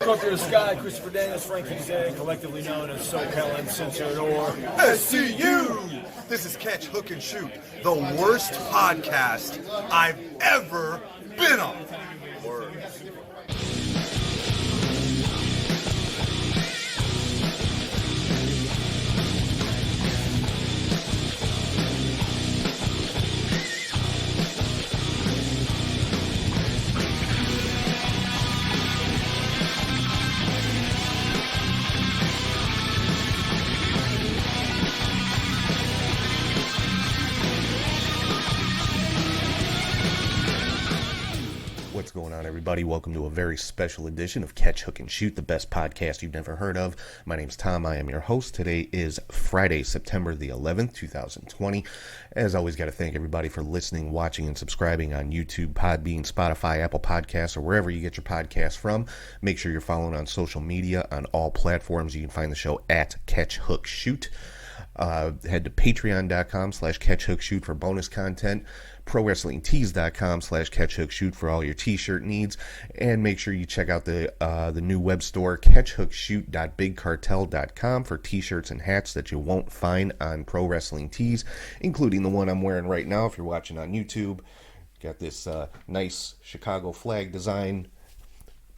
Come through the sky, Christopher Daniels, Frankie Zane, collectively known as SoCal Uncensored or SCU! This is Catch, Hook, and Shoot, the worst podcast I've ever been on. Word. What's going on, everybody? Welcome to a very special edition of Catch, Hook, and Shoot, the best podcast you've never heard of. My name's Tom. I am your host. Today is Friday, September the 11th, 2020. As always, got to thank everybody for listening, watching, and subscribing on YouTube, Podbean, Spotify, Apple Podcasts, or wherever you get your podcasts from. Make sure you're following on social media on all platforms. You can find the show at Catch, Hook, Shoot. Head to patreon.com/catchhookshoot for bonus content, prowrestlingtees.com/catchhookshoot for all your t-shirt needs, and make sure you check out the new web store, catchhookshoot.bigcartel.com, for t-shirts and hats that you won't find on Pro Wrestling Tees, including the one I'm wearing right now if you're watching on YouTube. Got this nice Chicago flag design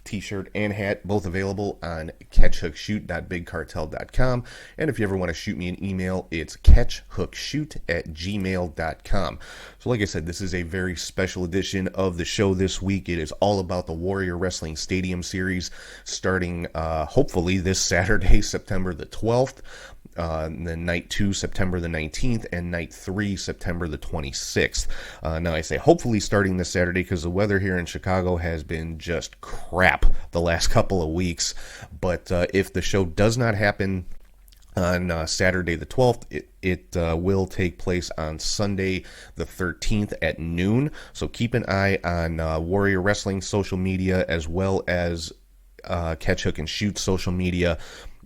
t-shirt and hat, both available on catchhookshoot.bigcartel.com. And if you ever want to shoot me an email, it's catchhookshoot@gmail.com. So like I said, this is a very special edition of the show this week. It is all about the Warrior Wrestling Stadium Series, starting hopefully this Saturday, September the 12th. Then night 2, September the 19th, and night 3, September the 26th. Now I say hopefully starting this Saturday because the weather here in Chicago has been just crap the last couple of weeks. But if the show does not happen on Saturday the 12th, it will take place on Sunday the 13th at noon. So keep an eye on Warrior Wrestling social media as well as Catch, Hook, and Shoot social media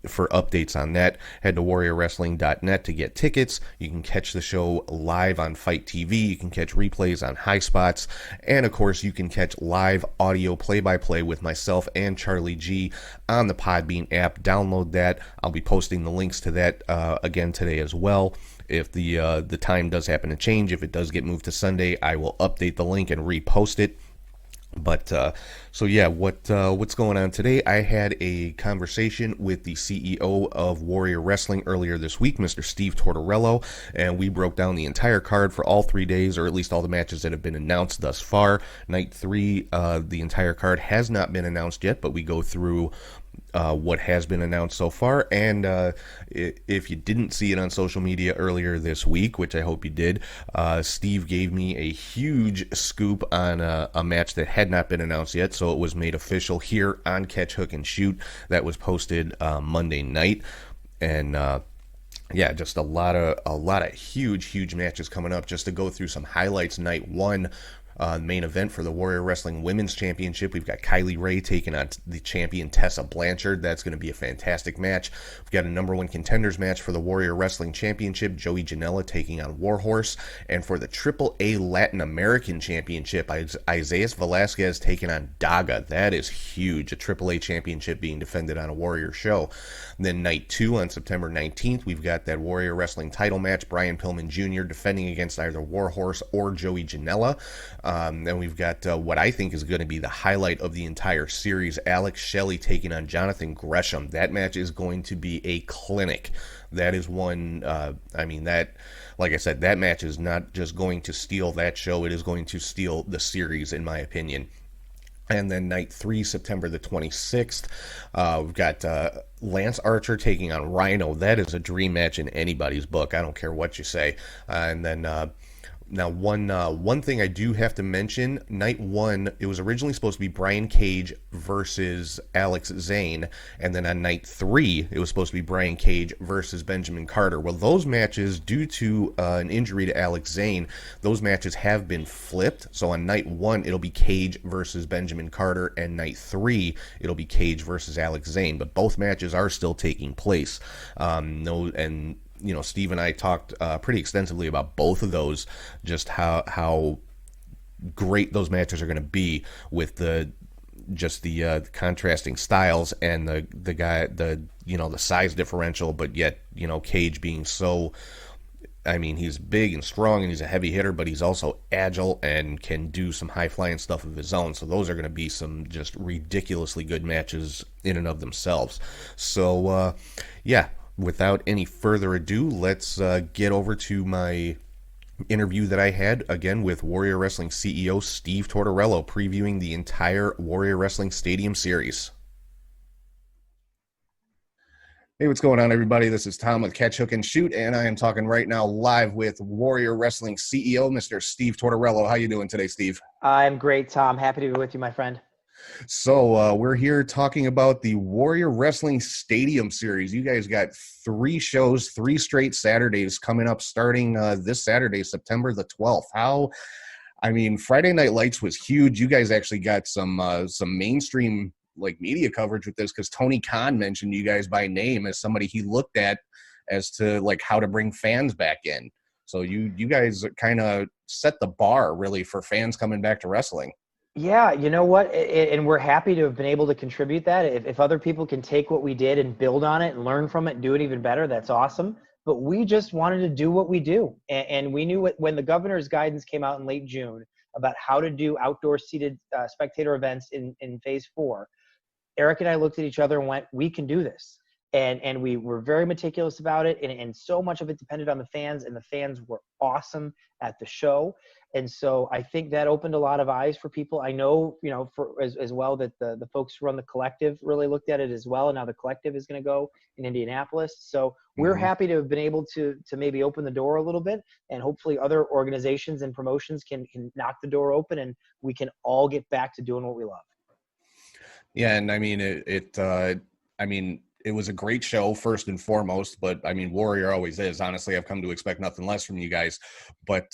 for updates on that. Head to warriorwrestling.net to get tickets. You can catch the show live on Fight TV. You can catch replays on High Spots. And of course, you can catch live audio play-by-play with myself and Charlie G on the Podbean app. Download that. I'll be posting the links to that again today as well. If the time does happen to change, if it does get moved to Sunday, I will update the link and repost it. But, so yeah, what's going on today? I had a conversation with the CEO of Warrior Wrestling earlier this week, Mr. Steve Tortorello, and we broke down the entire card for all 3 days, or at least all the matches that have been announced thus far. Night 3, the entire card has not been announced yet, but we go through what has been announced so far. And if you didn't see it on social media earlier this week, which I hope you did, Steve gave me a huge scoop on a match that had not been announced yet, so it was made official here on Catch, Hook, and Shoot. That was posted Monday night. And yeah, just a lot of huge matches coming up. Just to go through some highlights, night 1, main event for the Warrior Wrestling Women's Championship. We've got Kylie Ray taking on the champion Tessa Blanchard. That's going to be a fantastic match. We've got a number 1 contenders match for the Warrior Wrestling Championship, Joey Janela taking on Warhorse. And for the AAA Latin American Championship, Isaias Velasquez taking on Dagger. That is huge. A AAA championship being defended on a Warrior show. And then night 2 on September 19th, we've got that Warrior Wrestling title match, Brian Pillman Jr. defending against either Warhorse or Joey Janela. Then we've got what I think is going to be the highlight of the entire series, Alex Shelley taking on Jonathan Gresham. That match is going to be a clinic. That is one, like I said, that match is not just going to steal that show, it is going to steal the series, in my opinion. And then night 3, September the 26th, we've got Lance Archer taking on Rhino. That is a dream match in anybody's book. I don't care what you say. And then Now, one thing I do have to mention, night 1, it was originally supposed to be Brian Cage versus Alex Zane, and then on night 3, it was supposed to be Brian Cage versus Benjamin Carter. Well, those matches, due to an injury to Alex Zane, those matches have been flipped. So on night 1, it'll be Cage versus Benjamin Carter, and night 3, it'll be Cage versus Alex Zane. But both matches are still taking place. Steve and I talked pretty extensively about both of those, just how great those matches are going to be with the just the contrasting styles and the guy, the size differential, but yet Cage being so. I mean, he's big and strong and he's a heavy hitter, but he's also agile and can do some high flying stuff of his own. So those are going to be some just ridiculously good matches in and of themselves. So, without any further ado, let's get over to my interview that I had again with Warrior Wrestling CEO Steve Tortorello, previewing the entire Warrior Wrestling Stadium series. Hey, what's going on, everybody? This is Tom with Catch, Hook, and Shoot, and I am talking right now live with Warrior Wrestling CEO, Mr. Steve Tortorello. How you doing today, Steve? I'm great, Tom. Happy to be with you, my friend. So we're here talking about the Warrior Wrestling Stadium series. You guys got 3 shows, 3 straight Saturdays coming up starting this Saturday, September the 12th. Friday Night Lights was huge. You guys actually got some mainstream media coverage with this because Tony Khan mentioned you guys by name as somebody he looked at as to how to bring fans back in. So you guys kind of set the bar really for fans coming back to wrestling. Yeah, you know what? And we're happy to have been able to contribute that. If other people can take what we did and build on it and learn from it and do it even better, that's awesome. But we just wanted to do what we do. And we knew when the governor's guidance came out in late June about how to do outdoor seated spectator events in phase 4, Eric and I looked at each other and went, we can do this. And we were very meticulous about it. And so much of it depended on the fans, and the fans were awesome at the show. And so I think that opened a lot of eyes for people. I know, as well that the folks who run the collective really looked at it as well. And now the collective is going to go in Indianapolis. So we're happy to have been able to maybe open the door a little bit, and hopefully other organizations and promotions can knock the door open and we can all get back to doing what we love. Yeah, and it was a great show first and foremost, but Warrior always is. Honestly, I've come to expect nothing less from you guys. But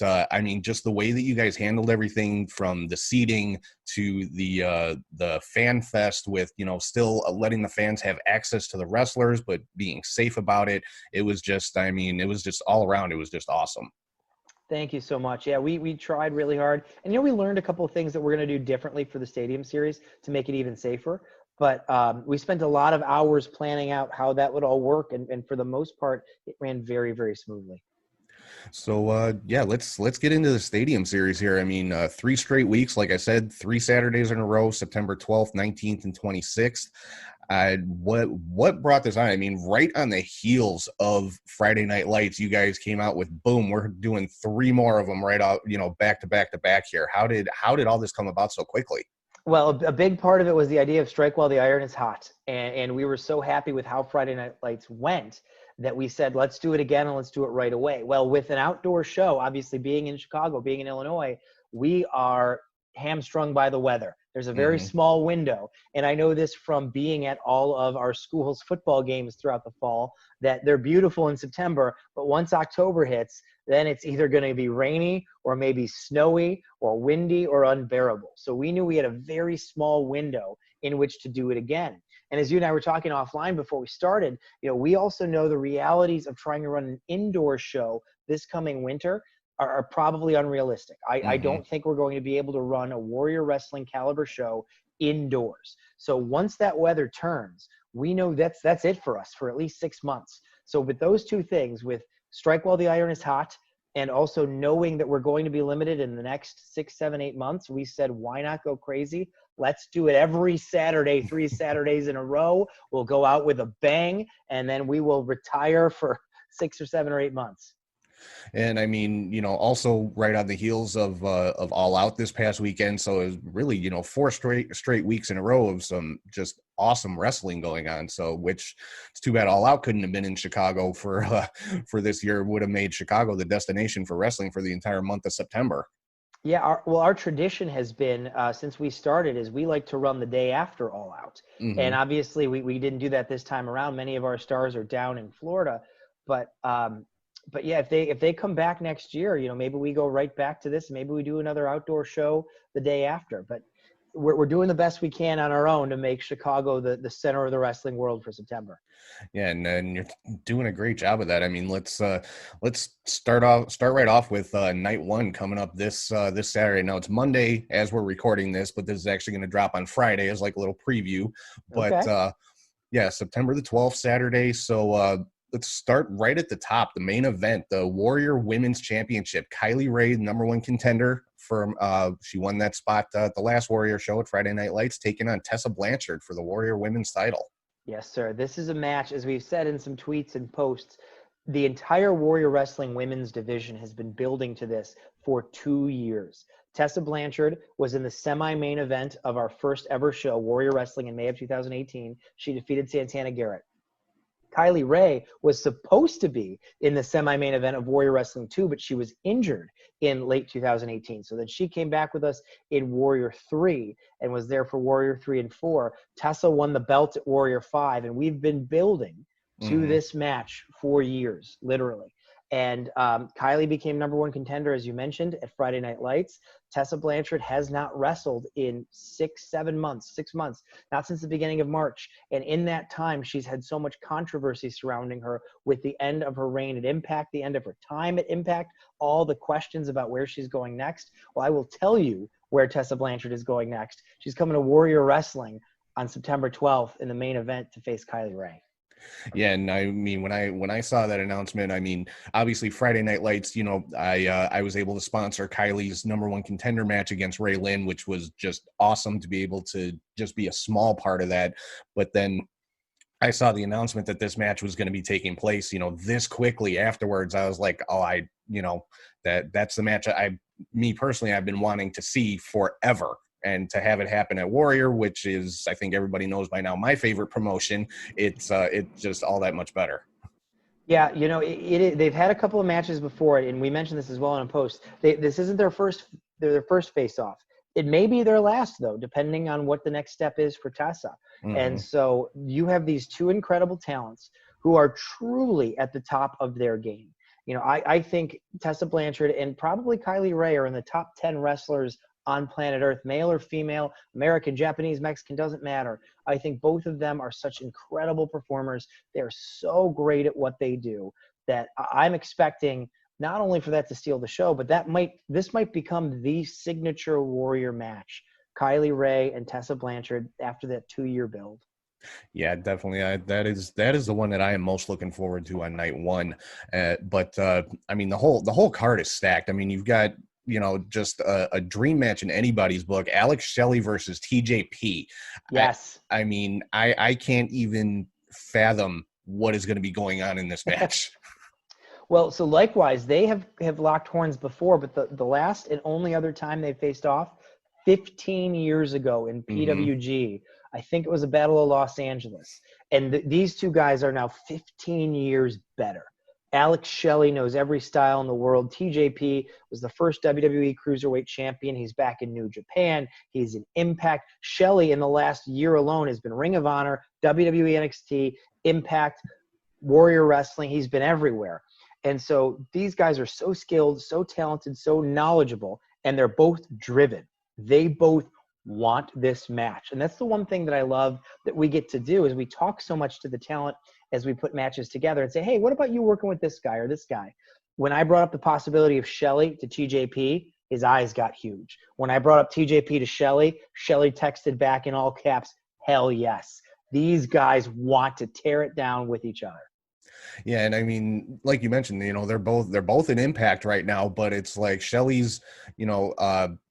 just the way that you guys handled everything, from the seating to the fan fest, with still letting the fans have access to the wrestlers but being safe about it. It was just all around. It was just awesome. Thank you so much. Yeah, we tried really hard. And, we learned a couple of things that we're going to do differently for the Stadium Series to make it even safer. But we spent a lot of hours planning out how that would all work. And for the most part, it ran very, very smoothly. So, let's get into the Stadium Series here. 3 straight weeks, like I said, 3 Saturdays in a row, September 12th, 19th, and 26th. What brought this on? Right on the heels of Friday Night Lights, you guys came out with, boom, we're doing 3 more of them right out, back to back to back here. How did all this come about so quickly? Well, a big part of it was the idea of strike while the iron is hot. And we were so happy with how Friday Night Lights went that we said, let's do it again and let's do it right away. Well, with an outdoor show, obviously being in Chicago, being in Illinois, we are hamstrung by the weather. There's a very small window. And I know this from being at all of our school's football games throughout the fall, that they're beautiful in September, but once October hits, then it's either going to be rainy or maybe snowy or windy or unbearable. So we knew we had a very small window in which to do it again. And as you and I were talking offline before we started, we also know the realities of trying to run an indoor show this coming winter are probably unrealistic. I don't think we're going to be able to run a Warrior Wrestling caliber show indoors. So once that weather turns, we know that's it for us for at least 6 months. So with those 2 things, with strike while the iron is hot, and also knowing that we're going to be limited in the next 6, 7, 8 months, we said, why not go crazy? Let's do it every Saturday, 3 Saturdays in a row. We'll go out with a bang, and then we will retire for 6 or 7 or 8 months. And also right on the heels of All Out this past weekend. So it was really, 4 straight weeks in a row of some just awesome wrestling going on. So, which it's too bad All Out couldn't have been in Chicago for this year. It would have made Chicago the destination for wrestling for the entire month of September. Yeah, our tradition has been, since we started, is we like to run the day after All Out. And obviously we didn't do that this time around. Many of our stars are down in Florida. But yeah, if they come back next year, maybe we go right back to this. Maybe we do another outdoor show the day after. But we're doing the best we can on our own to make Chicago the center of the wrestling world for September. Yeah, and you're doing a great job of that. I mean, let's start right off with night one coming up this Saturday. Now it's Monday as we're recording this, but this is actually going to drop on Friday as like a little preview. But Okay. yeah, September the 12th, Saturday. So let's start right at the top. The main event, the Warrior Women's Championship. Kylie Rae, number one contender from she won that spot at the last Warrior show at Friday Night Lights, taking on Tessa Blanchard for the Warrior Women's title. Yes, sir. This is a match, as we've said in some tweets and posts, the entire Warrior Wrestling women's division has been building to this for 2 years. Tessa Blanchard was in the semi-main event of our first ever show, Warrior Wrestling, in May of 2018. She defeated Santana Garrett. Kylie Rae was supposed to be in the semi-main event of Warrior Wrestling 2, but she was injured in late 2018. So then she came back with us in Warrior 3 and was there for Warrior 3 and 4. Tessa won the belt at Warrior 5, and we've been building to this match for years, literally. And Kylie became number one contender, as you mentioned, at Friday Night Lights. Tessa Blanchard has not wrestled in 6 months, not since the beginning of March. And in that time, she's had so much controversy surrounding her with the end of her reign at Impact, the end of her time at Impact, all the questions about where she's going next. Well, I will tell you where Tessa Blanchard is going next. She's coming to Warrior Wrestling on September 12th in the main event to face Kylie Rae. Yeah, and I mean, when I saw that announcement, I mean, obviously Friday Night Lights, you know, I was able to sponsor Kylie's number one contender match against Lynn, which was just awesome to be able to just be a small part of that. But then I saw the announcement that this match was going to be taking place, you know, this quickly afterwards. I was like, oh, that's the match me personally, I've been wanting to see forever. And to have it happen at Warrior, which is, I think everybody knows by now, my favorite promotion, it's just all that much better. Yeah, you know, they've had a couple of matches before, and we mentioned this as well in a post. This isn't their first face-off. It may be their last, though, depending on what the next step is for Tessa. And so you have these two incredible talents who are truly at the top of their game. You know, I think Tessa Blanchard and probably Kylie Rae are in the top 10 wrestlers on planet Earth, male or female, American, Japanese, Mexican, doesn't matter. I think both of them are such incredible performers. They're so great at what they do that I'm expecting not only for that to steal the show, but this might become the signature Warrior match. Kylie Rae and Tessa Blanchard after that 2-year build. Yeah, definitely. That is the one that I am most looking forward to on night one. But I mean, the whole card is stacked. I mean, you've got, you know, just a dream match in anybody's book. Alex Shelley versus TJP. Yes. I mean, I can't even fathom what is going to be going on in this match. Well, so likewise, they have locked horns before, but the last and only other time they faced off, 15 years ago in PWG. I think it was a Battle of Los Angeles. And these two guys are now 15 years better. Alex Shelley knows every style in the world. TJP was the first WWE Cruiserweight Champion. He's back in New Japan. He's in Impact. Shelley, in the last year alone, has been Ring of Honor, WWE NXT, Impact, Warrior Wrestling. He's been everywhere. And so these guys are so skilled, so talented, so knowledgeable, and they're both driven. They both want this match. And that's the one thing that I love that we get to do is we talk so much to the talent as we put matches together and say, hey, what about you working with this guy or this guy? When I brought up the possibility of Shelley to TJP, his eyes got huge. When I brought up TJP to Shelley, Shelley texted back in all caps, hell yes. These guys want to tear it down with each other. Yeah, and I mean, like you mentioned, you know, they're both in Impact right now, but it's like Shelley's, you know,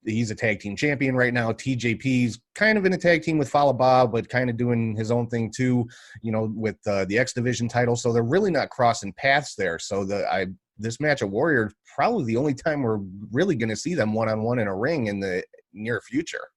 he's a tag team champion right now. TJP's kind of in a tag team with Fallah Bahh, but kind of doing his own thing too, you know, with the X Division title. So they're really not crossing paths there. So this match at Warrior is probably the only time we're really going to see them one-on-one in a ring in the near future.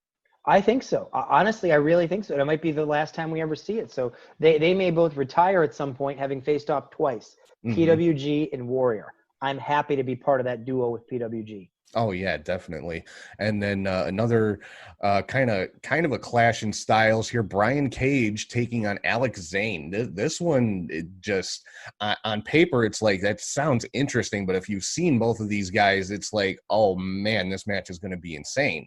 I think so. Honestly, I really think so. It might be the last time we ever see it. So they may both retire at some point, having faced off twice, PWG and Warrior. I'm happy to be part of that duo with PWG. Oh yeah, definitely. And then another kind of a clash in styles here. Brian Cage taking on Alex Zane. This one, it just on paper, it's like that sounds interesting, but if you've seen both of these guys, it's like, oh man, this match is going to be insane.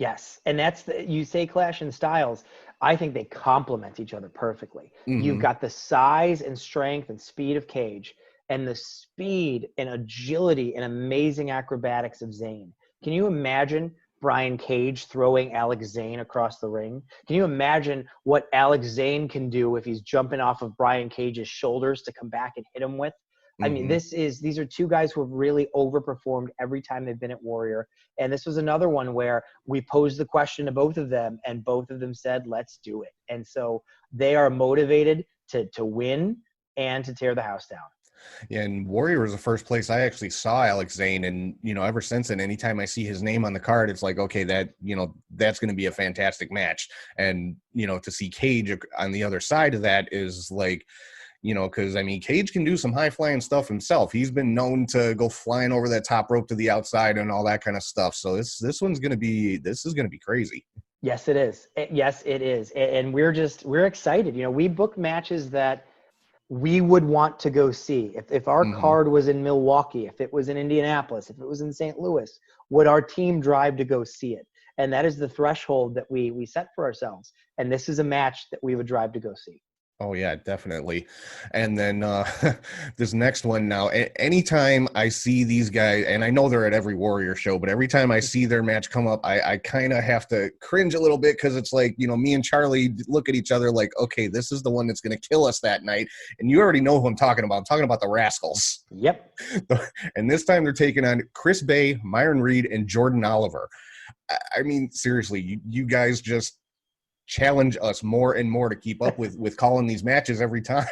Yes, and you say clash in styles. I think they complement each other perfectly. You've got the size and strength and speed of Cage, and the speed and agility and amazing acrobatics of Zane. Can you imagine Brian Cage throwing Alex Zane across the ring? Can you imagine what Alex Zane can do if he's jumping off of Brian Cage's shoulders to come back and hit him with? I mean, these are two guys who have really overperformed every time they've been at Warrior. And this was another one where we posed the question to both of them, and both of them said, let's do it. And so they are motivated to win and to tear the house down. Yeah, and Warrior was the first place I actually saw Alex Zane, and ever since then, anytime I see his name on the card, it's like, okay, that's going to be a fantastic match. And to see Cage on the other side of that is like, because Cage can do some high flying stuff himself. He's been known to go flying over that top rope to the outside and all that kind of stuff. So this is going to be crazy. Yes, it is. Yes, it is. And we're excited. We book matches that we would want to go see. If our card was in Milwaukee, if it was in Indianapolis, if it was in St. Louis, would our team drive to go see it? And that is the threshold that we set for ourselves. And this is a match that we would drive to go see. Oh, yeah, definitely. And then this next one now, anytime I see these guys, and I know they're at every Warrior show, but every time I see their match come up, I kind of have to cringe a little bit because it's like, me and Charlie look at each other like, okay, this is the one that's going to kill us that night. And you already know who I'm talking about. I'm talking about the Rascals. Yep. And this time they're taking on Chris Bay, Myron Reed, and Jordan Oliver. I mean, seriously, you guys just challenge us more and more to keep up with calling these matches every time.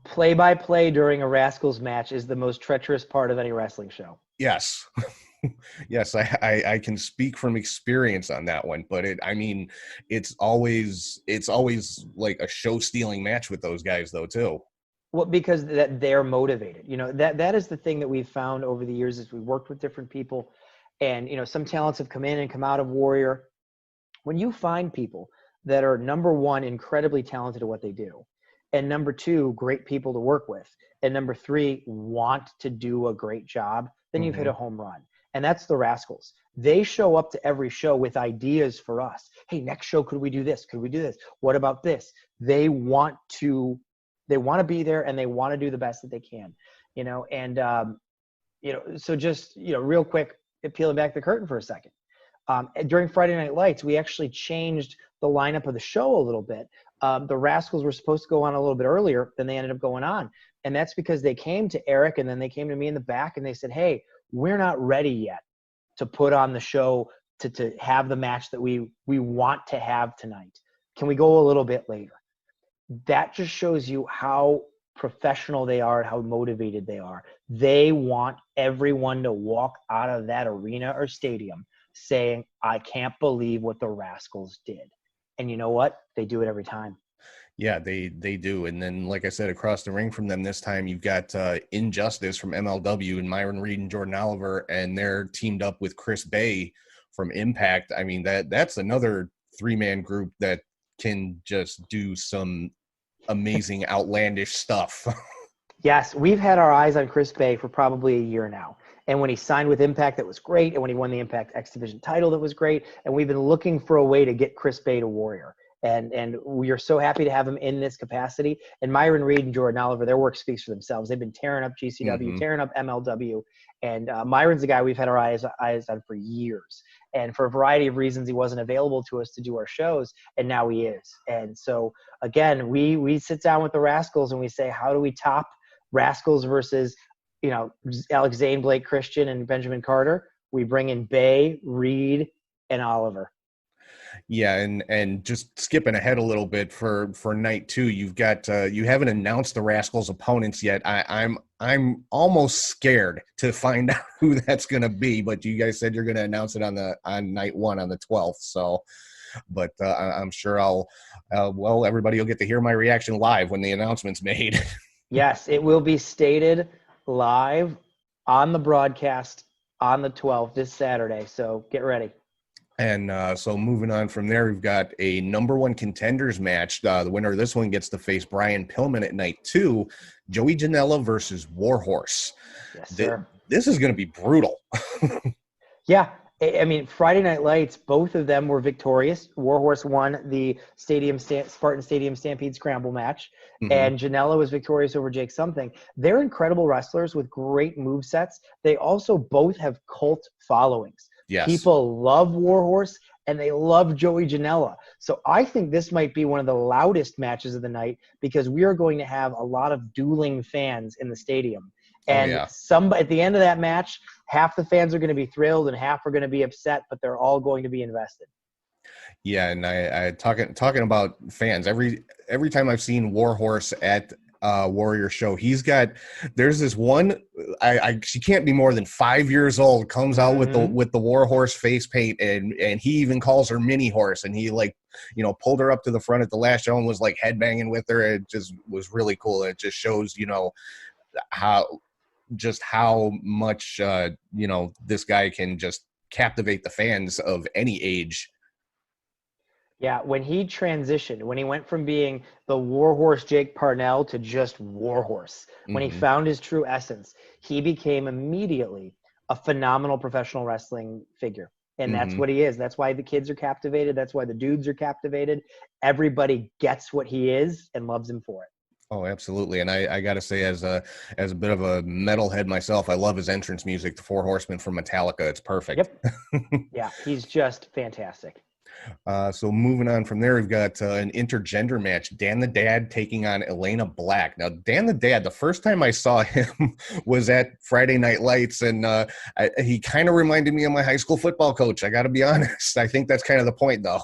Play-by-play during a Rascals match is the most treacherous part of any wrestling show. Yes. Yes, I can speak from experience on that one, but it's always like a show-stealing match with those guys though too. Well, because they're motivated. That is the thing that we've found over the years as we worked with different people, and some talents have come in and come out of Warrior. When you find people that are, number one, incredibly talented at what they do, and number two, great people to work with, and number three, want to do a great job, then you've hit a home run. And that's the Rascals. They show up to every show with ideas for us. Hey, next show, could we do this? Could we do this? What about this? They want to be there, and they want to do the best that they can, so just, real quick, peeling back the curtain for a second. During Friday Night Lights, we actually changed the lineup of the show a little bit. The Rascals were supposed to go on a little bit earlier than they ended up going on. And that's because they came to Eric, and then they came to me in the back, and they said, hey, we're not ready yet to put on the show to have the match that we want to have tonight. Can we go a little bit later? That just shows you how professional they are and how motivated they are. They want everyone to walk out of that arena or stadium saying, I can't believe what the Rascals did. And you know what? They do it every time. Yeah, they do. And then, like I said, across the ring from them this time, you've got Injustice from MLW and Myron Reed and Jordan Oliver, and they're teamed up with Chris Bay from Impact. I mean, that's another three-man group that can just do some amazing, outlandish stuff. Yes, we've had our eyes on Chris Bay for probably a year now. And when he signed with Impact, that was great. And when he won the Impact X Division title, that was great. And we've been looking for a way to get Chris Bay to Warrior. And we are so happy to have him in this capacity. And Myron Reed and Jordan Oliver, their work speaks for themselves. They've been tearing up GCW, tearing up MLW. And Myron's a guy we've had our eyes on for years. And for a variety of reasons, he wasn't available to us to do our shows. And now he is. And so, again, we sit down with the Rascals and we say, how do we top Rascals versus Alex Zane, Blake Christian, and Benjamin Carter? We bring in Bay, Reed, and Oliver. Yeah, and just skipping ahead a little bit for night two, you've got you haven't announced the Rascals' opponents yet. I'm almost scared to find out who that's going to be, but you guys said you're going to announce it on night one on the 12th. So, but I'm sure everybody will get to hear my reaction live when the announcement's made. Yes, it will be stated live on the broadcast on the 12th this Saturday. So get ready. And so moving on from there, we've got a number one contenders match. The winner of this one gets to face Brian Pillman at night two, Joey Janela versus Warhorse. Yes, sir. This is going to be brutal. Yeah. I mean, Friday Night Lights, both of them were victorious. Warhorse won the Spartan Stadium Stampede Scramble match, and Janela was victorious over Jake Something. They're incredible wrestlers with great movesets. They also both have cult followings. Yes. People love Warhorse, and they love Joey Janela. So I think this might be one of the loudest matches of the night because we are going to have a lot of dueling fans in the stadium. And at the end of that match, half the fans are going to be thrilled and half are going to be upset, but they're all going to be invested. Yeah, and I talking about fans, every time I've seen Warhorse at Warrior show, there's this one, she can't be more than 5 years old, comes out with the Warhorse face paint, and he even calls her Mini Horse, and he pulled her up to the front at the last show and was like headbanging with her. It just was really cool. It just shows how much this guy can just captivate the fans of any age. Yeah, when he transitioned, when he went from being the Warhorse Jake Parnell to just Warhorse, when he found his true essence, he became immediately a phenomenal professional wrestling figure. And that's what he is. That's why the kids are captivated. That's why the dudes are captivated. Everybody gets what he is and loves him for it. Oh, absolutely. And I got to say, as a bit of a metalhead myself, I love his entrance music, the Four Horsemen from Metallica. It's perfect. Yep. Yeah, he's just fantastic. So moving on from there, we've got an intergender match, Dan the Dad taking on Elena Black. Now, Dan the Dad, the first time I saw him was at Friday Night Lights, and he kind of reminded me of my high school football coach. I got to be honest. I think that's kind of the point, though.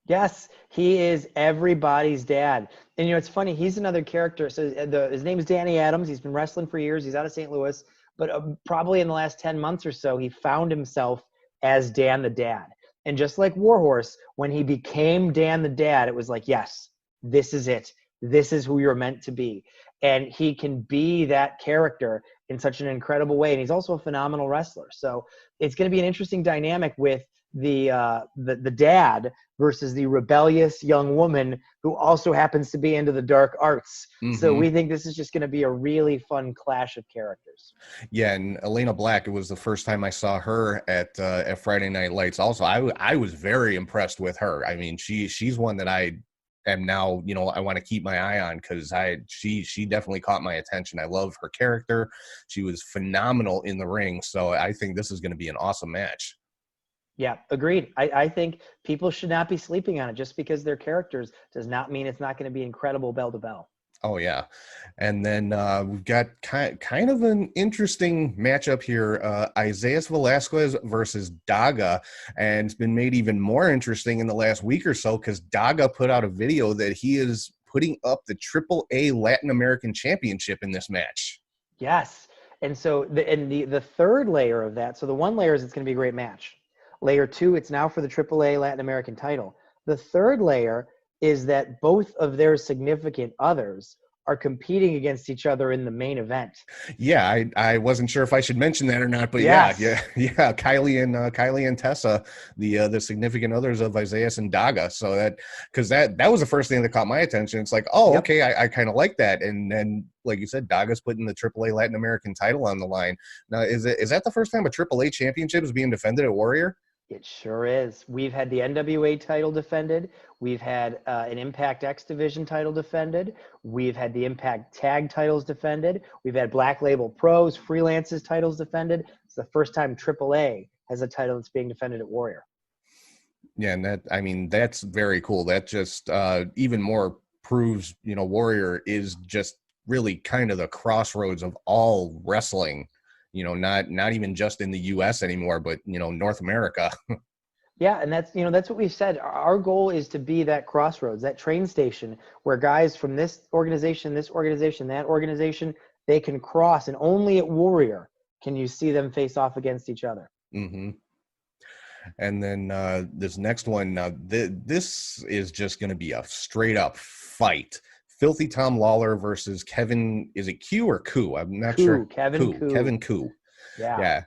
Yes, he is everybody's dad. And, it's funny. He's another character. So his name is Danny Adams. He's been wrestling for years. He's out of St. Louis. But probably in the last 10 months or so, he found himself as Dan the Dad. And just like Warhorse, when he became Dan the Dad, it was like, yes, this is it. This is who you're meant to be. And he can be that character in such an incredible way. And he's also a phenomenal wrestler. So it's going to be an interesting dynamic with the dad versus the rebellious young woman who also happens to be into the dark arts. So we think this is just going to be a really fun clash of characters. Yeah, and Elena Black, it was the first time I saw her at Friday Night Lights. Also, I was very impressed with her. I mean, she's one that I am now, I want to keep my eye on because she definitely caught my attention. I love her character. She was phenomenal in the ring. So I think this is going to be an awesome match. Yeah, agreed. I think people should not be sleeping on it. Just because they're characters does not mean it's not going to be incredible bell to bell. Oh, yeah. And then we've got kind of an interesting matchup here, Isaias Velasquez versus Dagger. And it's been made even more interesting in the last week or so because Dagger put out a video that he is putting up the AAA Latin American Championship in this match. Yes. And so the third layer of that, so the one layer is it's going to be a great match. Layer 2, it's now for the AAA Latin American title. The third layer is that both of their significant others are competing against each other in the main event. Yeah, I wasn't sure if I should mention that or not, but yes. yeah. Kylie and Tessa, the significant others of Isaias and Dagger. So that was the first thing that caught my attention. It's like, oh, okay, I kind of like that. And then, like you said, Dagger's putting the AAA Latin American title on the line. Now, is that the first time a AAA championship is being defended at Warrior? It sure is. We've had the NWA title defended. We've had an Impact X Division title defended. We've had the Impact Tag titles defended. We've had Black Label Pros, Freelances titles defended. It's the first time AAA has a title that's being defended at Warrior. Yeah, and that's very cool. That just even more proves, Warrior is just really kind of the crossroads of all wrestling. Not even just in the U.S. anymore, but, North America. Yeah, and that's what we've said. Our goal is to be that crossroads, that train station where guys from this organization, that organization, they can cross. And only at Warrior can you see them face off against each other. Mm-hmm. And then this next one, this is just going to be a straight-up fight. Filthy Tom Lawler versus Kevin, is it Q or Koo? I'm not sure. Kevin Koo. Yeah.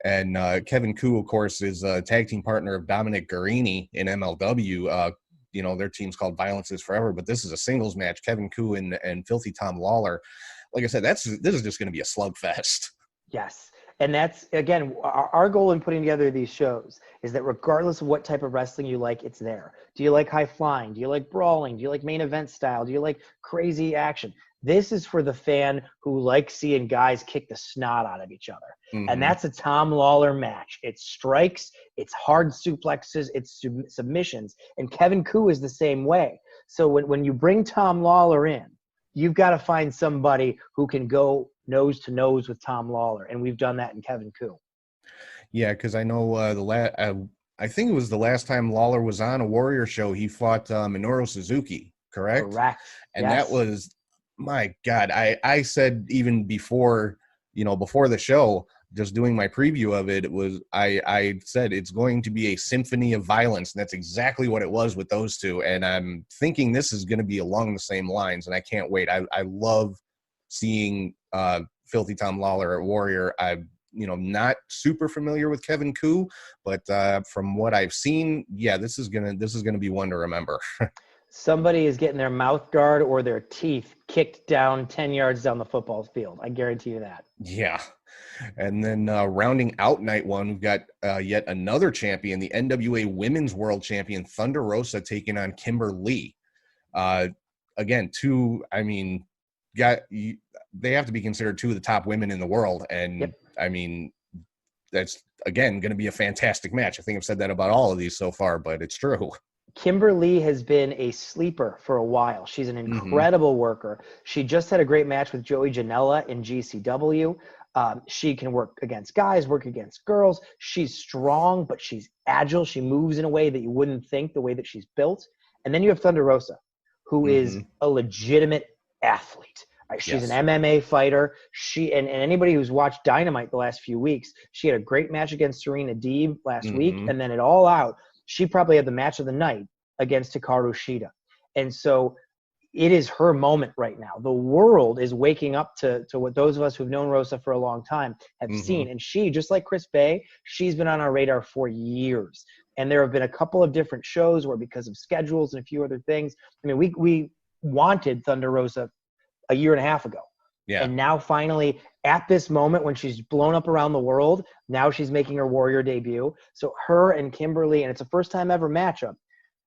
And Kevin Koo, of course, is a tag team partner of Dominic Guarini in MLW. Their team's called Violence is Forever, but this is a singles match. Kevin Koo and Filthy Tom Lawler. Like I said, this is just going to be a slugfest. Yes. And that's, again, our goal in putting together these shows is that regardless of what type of wrestling you like, it's there. Do you like high flying? Do you like brawling? Do you like main event style? Do you like crazy action? This is for the fan who likes seeing guys kick the snot out of each other. And that's a Tom Lawler match. It's strikes, it's hard suplexes, it's submissions. And Kevin Koo is the same way. So when you bring Tom Lawler in, you've got to find somebody who can go nose to nose with Tom Lawler, and we've done that in Kevin Koo. Yeah, because I know I think it was the last time Lawler was on a Warrior show, he fought Minoru Suzuki, correct? Correct. And yes. that was, my God, I said even before the show, just doing my preview of it, I said it's going to be a symphony of violence, and that's exactly what it was with those two. And I'm thinking this is going to be along the same lines, and I can't wait. I love seeing Filthy Tom Lawler at Warrior. I'm not super familiar with Kevin Koo, but from what I've seen, yeah, this is gonna be one to remember. Somebody is getting their mouth guard or their teeth kicked down 10 yards down the football field. I guarantee you that. Yeah. And then rounding out night one, we've got yet another champion, the NWA Women's World Champion, Thunder Rosa, taking on Kimberly. Again, they have to be considered two of the top women in the world. And yep. I mean, that's, again, going to be a fantastic match. I think I've said that about all of these so far, but it's true. Kimberly has been a sleeper for a while. She's an incredible worker. She just had a great match with Joey Janela in GCW. She can work against guys, work against girls. She's strong, but she's agile. She moves in a way that you wouldn't think, the way that she's built. And then you have Thunder Rosa, who is a legitimate athlete. Right? She's an MMA fighter. And anybody who's watched Dynamite the last few weeks, she had a great match against Serena Deeb last week. And then at All Out, she probably had the match of the night against Hikaru Shida. And so it is her moment right now. The world is waking up to what those of us who've known Rosa for a long time have seen. And she, just like Chris Bay, she's been on our radar for years. And there have been a couple of different shows where, because of schedules and a few other things, I mean, we wanted Thunder Rosa a year and a half ago. Yeah. And now finally, at this moment when she's blown up around the world, now she's making her Warrior debut. So her and Kimberly, and it's a first time ever matchup.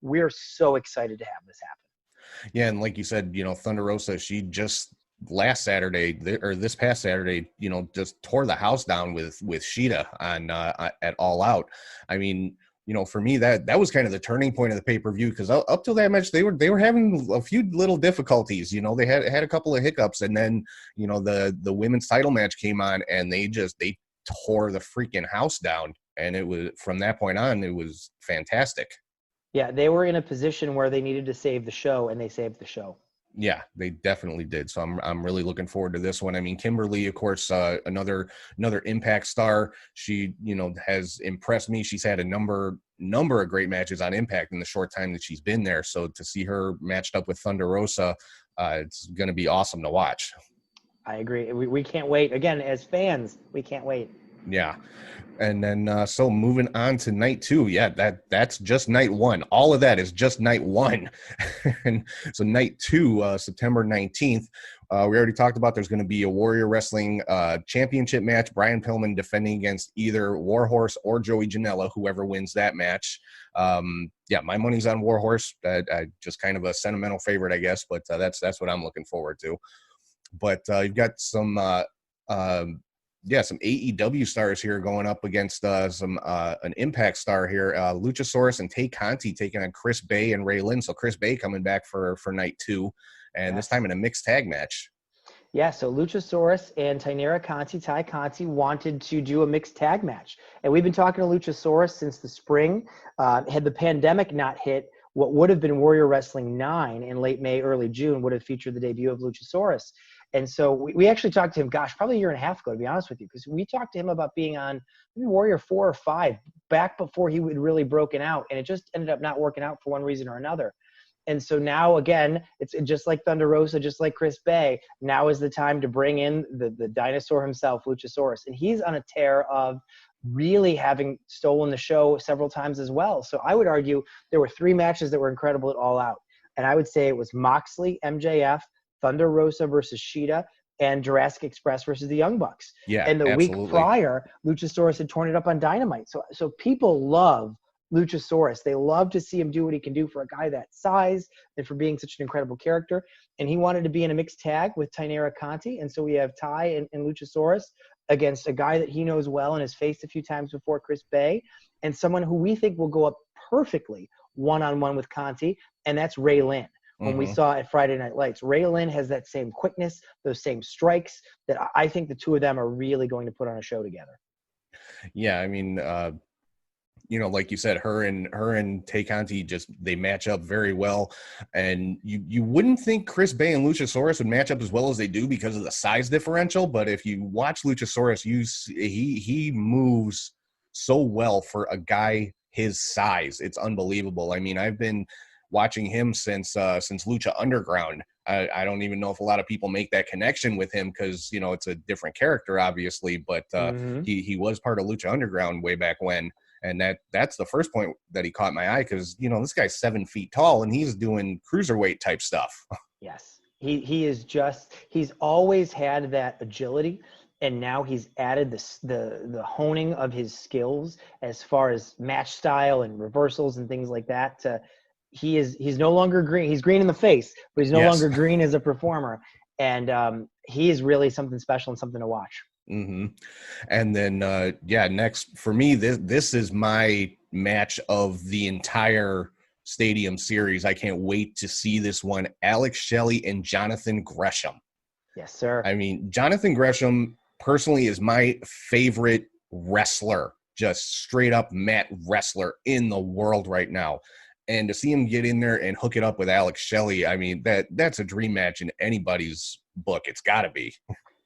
We're so excited to have this happen. Yeah, and like you said, Thunder Rosa, she just this past Saturday, just tore the house down with Shida on at All Out. I mean, for me, that was kind of the turning point of the pay-per-view, because up till that match, they were having a few little difficulties. They had a couple of hiccups, and then the women's title match came on, and they tore the freaking house down. And it was, from that point on, it was fantastic. Yeah, they were in a position where they needed to save the show, and they saved the show. Yeah, they definitely did. So I'm really looking forward to this one. I mean, Kimberly, of course, another Impact star. She, has impressed me. She's had a number of great matches on Impact in the short time that she's been there. So to see her matched up with Thunder Rosa, it's going to be awesome to watch. I agree. We can't wait. Again, as fans, we can't wait. Yeah. And then, so moving on to night two. Yeah, that's just night one. All of that is just night one. And so night two, September 19th, we already talked about there's going to be a Warrior Wrestling championship match. Brian Pillman defending against either Warhorse or Joey Janela, whoever wins that match. Yeah, my money's on Warhorse. I just kind of a sentimental favorite, I guess, but that's what I'm looking forward to. But you've got some AEW stars here going up against an Impact star here. Luchasaurus and Tate Conti taking on Chris Bay and Ray Lynn. So Chris Bay coming back for night two, and this time in a mixed tag match. Yeah, so Luchasaurus and Ty Conti wanted to do a mixed tag match. And we've been talking to Luchasaurus since the spring. Had the pandemic not hit, what would have been Warrior Wrestling 9 in late May, early June would have featured the debut of Luchasaurus. And so we actually talked to him, probably a year and a half ago, to be honest with you, because we talked to him about being on Warrior 4 or 5 back before he had really broken out. And it just ended up not working out for one reason or another. And so now, again, it's just like Thunder Rosa, just like Chris Bay. Now is the time to bring in the dinosaur himself, Luchasaurus. And he's on a tear of really having stolen the show several times as well. So I would argue there were 3 matches that were incredible at All Out. And I would say it was Moxley, MJF, Thunder Rosa versus Shida, and Jurassic Express versus the Young Bucks. Yeah, And the absolutely. week prior, Luchasaurus had torn it up on Dynamite. So people love Luchasaurus. They love to see him do what he can do for a guy that size and for being such an incredible character. And he wanted to be in a mixed tag with Tainara Conti. And so we have Ty and Luchasaurus against a guy that he knows well and has faced a few times before, Chris Bay, and someone who we think will go up perfectly one-on-one with Conti, and that's Ray Lynn. When we saw at Friday Night Lights, Ray Lynn has that same quickness, those same strikes that I think the two of them are really going to put on a show together. Yeah, I mean, like you said, her and Tay Conti they match up very well, and you wouldn't think Chris Bay and Luchasaurus would match up as well as they do because of the size differential. But if you watch Luchasaurus, he moves so well for a guy his size. It's unbelievable. I mean, I've been watching him since Lucha Underground. I don't even know if a lot of people make that connection with him because it's a different character, obviously, but he was part of Lucha Underground way back when. And that's the first point that he caught my eye because, this guy's 7 feet tall and he's doing cruiserweight type stuff. Yes. He's always had that agility, and now he's added the honing of his skills as far as match style and reversals and things like that. He's no longer green. He's green in the face, but he's no longer green as a performer. And he is really something special and something to watch. Mm-hmm. And then, next for me, this is my match of the entire Stadium series. I can't wait to see this one. Alex Shelley and Jonathan Gresham. Yes, sir. I mean, Jonathan Gresham personally is my favorite wrestler, just straight up mat wrestler in the world right now. And to see him get in there and hook it up with Alex Shelley, I mean, that's a dream match in anybody's book. It's got to be.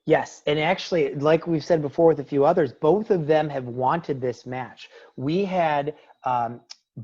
Yes, and actually, like we've said before with a few others, both of them have wanted this match. We had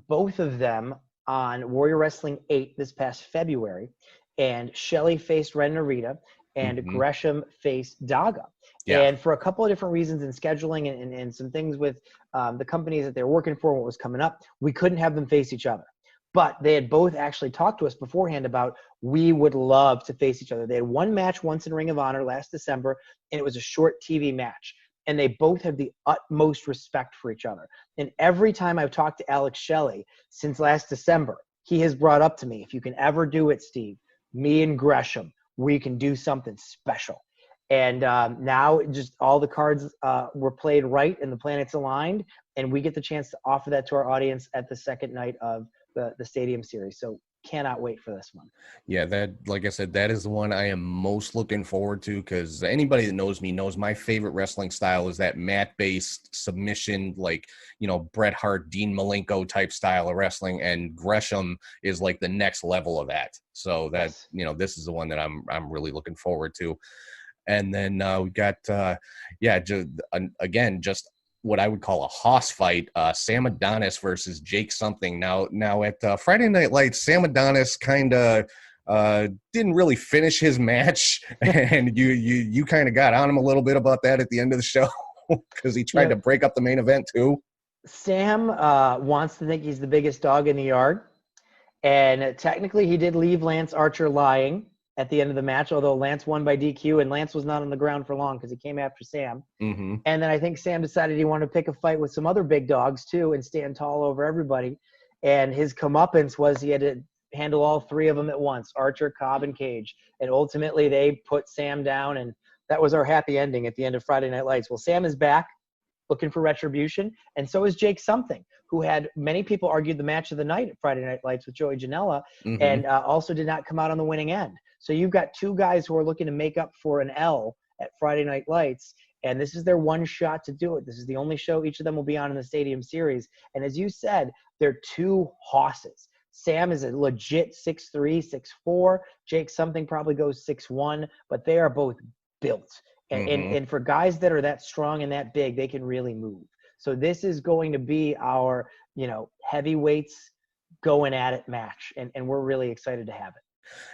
both of them on Warrior Wrestling 8 this past February, and Shelly faced Ren Narita, and Gresham faced Dagger. Yeah. And for a couple of different reasons in scheduling and some things with the companies that they're working for, what was coming up, we couldn't have them face each other. But they had both actually talked to us beforehand about we would love to face each other. They had one match once in Ring of Honor last December, and it was a short TV match. And they both have the utmost respect for each other. And every time I've talked to Alex Shelley since last December, he has brought up to me, if you can ever do it, Steve, me and Gresham, we can do something special. And now just all the cards were played right and the planets aligned, and we get the chance to offer that to our audience at the second night of the Stadium series. So cannot wait for this one. Yeah, that, like I said, that is the one I am most looking forward to, because anybody that knows me knows my favorite wrestling style is that mat-based submission, like, Bret Hart, Dean Malenko type style of wrestling, and Gresham is like the next level of that. So that, this is the one that I'm really looking forward to. And then we got, just what I would call a hoss fight, Sam Adonis versus Jake something. Now at Friday Night Lights, Sam Adonis kind of didn't really finish his match, and you kind of got on him a little bit about that at the end of the show because he tried to break up the main event too. Sam wants to think he's the biggest dog in the yard, and technically he did leave Lance Archer lying at the end of the match, although Lance won by DQ, and Lance was not on the ground for long because he came after Sam. And then I think Sam decided he wanted to pick a fight with some other big dogs too and stand tall over everybody. And his comeuppance was he had to handle all three of them at once, Archer, Cobb, and Cage. And ultimately they put Sam down, and that was our happy ending at the end of Friday Night Lights. Well, Sam is back looking for retribution, and so is Jake Something, who had many people argued the match of the night at Friday Night Lights with Joey Janela, and also did not come out on the winning end. So you've got two guys who are looking to make up for an L at Friday Night Lights, and this is their one shot to do it. This is the only show each of them will be on in the Stadium series. And as you said, they're two hosses. Sam is a legit 6'3", 6'4". Jake Something probably goes 6'1", but they are both built. And for guys that are that strong and that big, they can really move. So this is going to be our, heavyweights going at it match, and we're really excited to have it.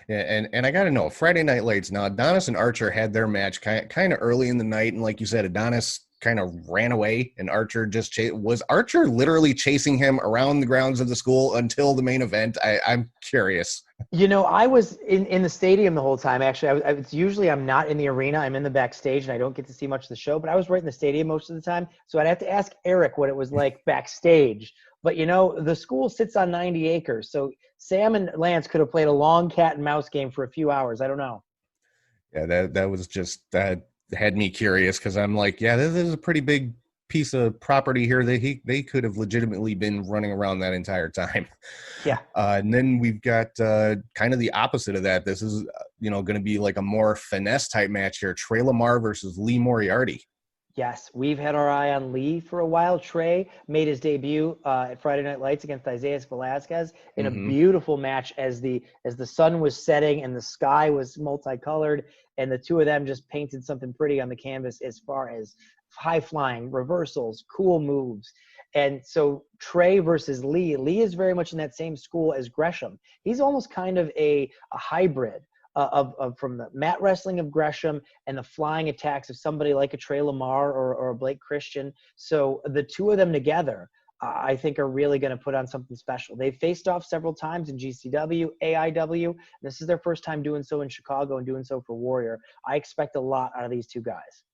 Yeah, and I got to know, Friday Night Lights, now Adonis and Archer had their match kind of early in the night, and like you said, Adonis kind of ran away, and Archer just was Archer literally chasing him around the grounds of the school until the main event? I'm curious. I was in the stadium the whole time. Actually, it's usually I'm not in the arena. I'm in the backstage, and I don't get to see much of the show. But I was right in the stadium most of the time, so I'd have to ask Eric what it was like backstage. But the school sits on 90 acres, so Sam and Lance could have played a long cat and mouse game for a few hours. I don't know. Yeah, that was just that had me curious because I'm like, yeah, this is a pretty big piece of property here that they could have legitimately been running around that entire time. Yeah. And then we've got kind of the opposite of that. This is going to be like a more finesse type match here. Trey Lemar versus Lee Moriarty. Yes, we've had our eye on Lee for a while. Trey made his debut at Friday Night Lights against Isaias Velasquez in a beautiful match as the sun was setting and the sky was multicolored, and the two of them just painted something pretty on the canvas as far as high flying, reversals, cool moves. And so Trey versus Lee. Lee is very much in that same school as Gresham. He's almost kind of a hybrid of from the mat wrestling of Gresham and the flying attacks of somebody like a Trey Lemar or a Blake Christian. So the two of them together, I think, are really going to put on something special. They've faced off several times in GCW, AIW. This is their first time doing so in Chicago and doing so for Warrior. I expect a lot out of these two guys.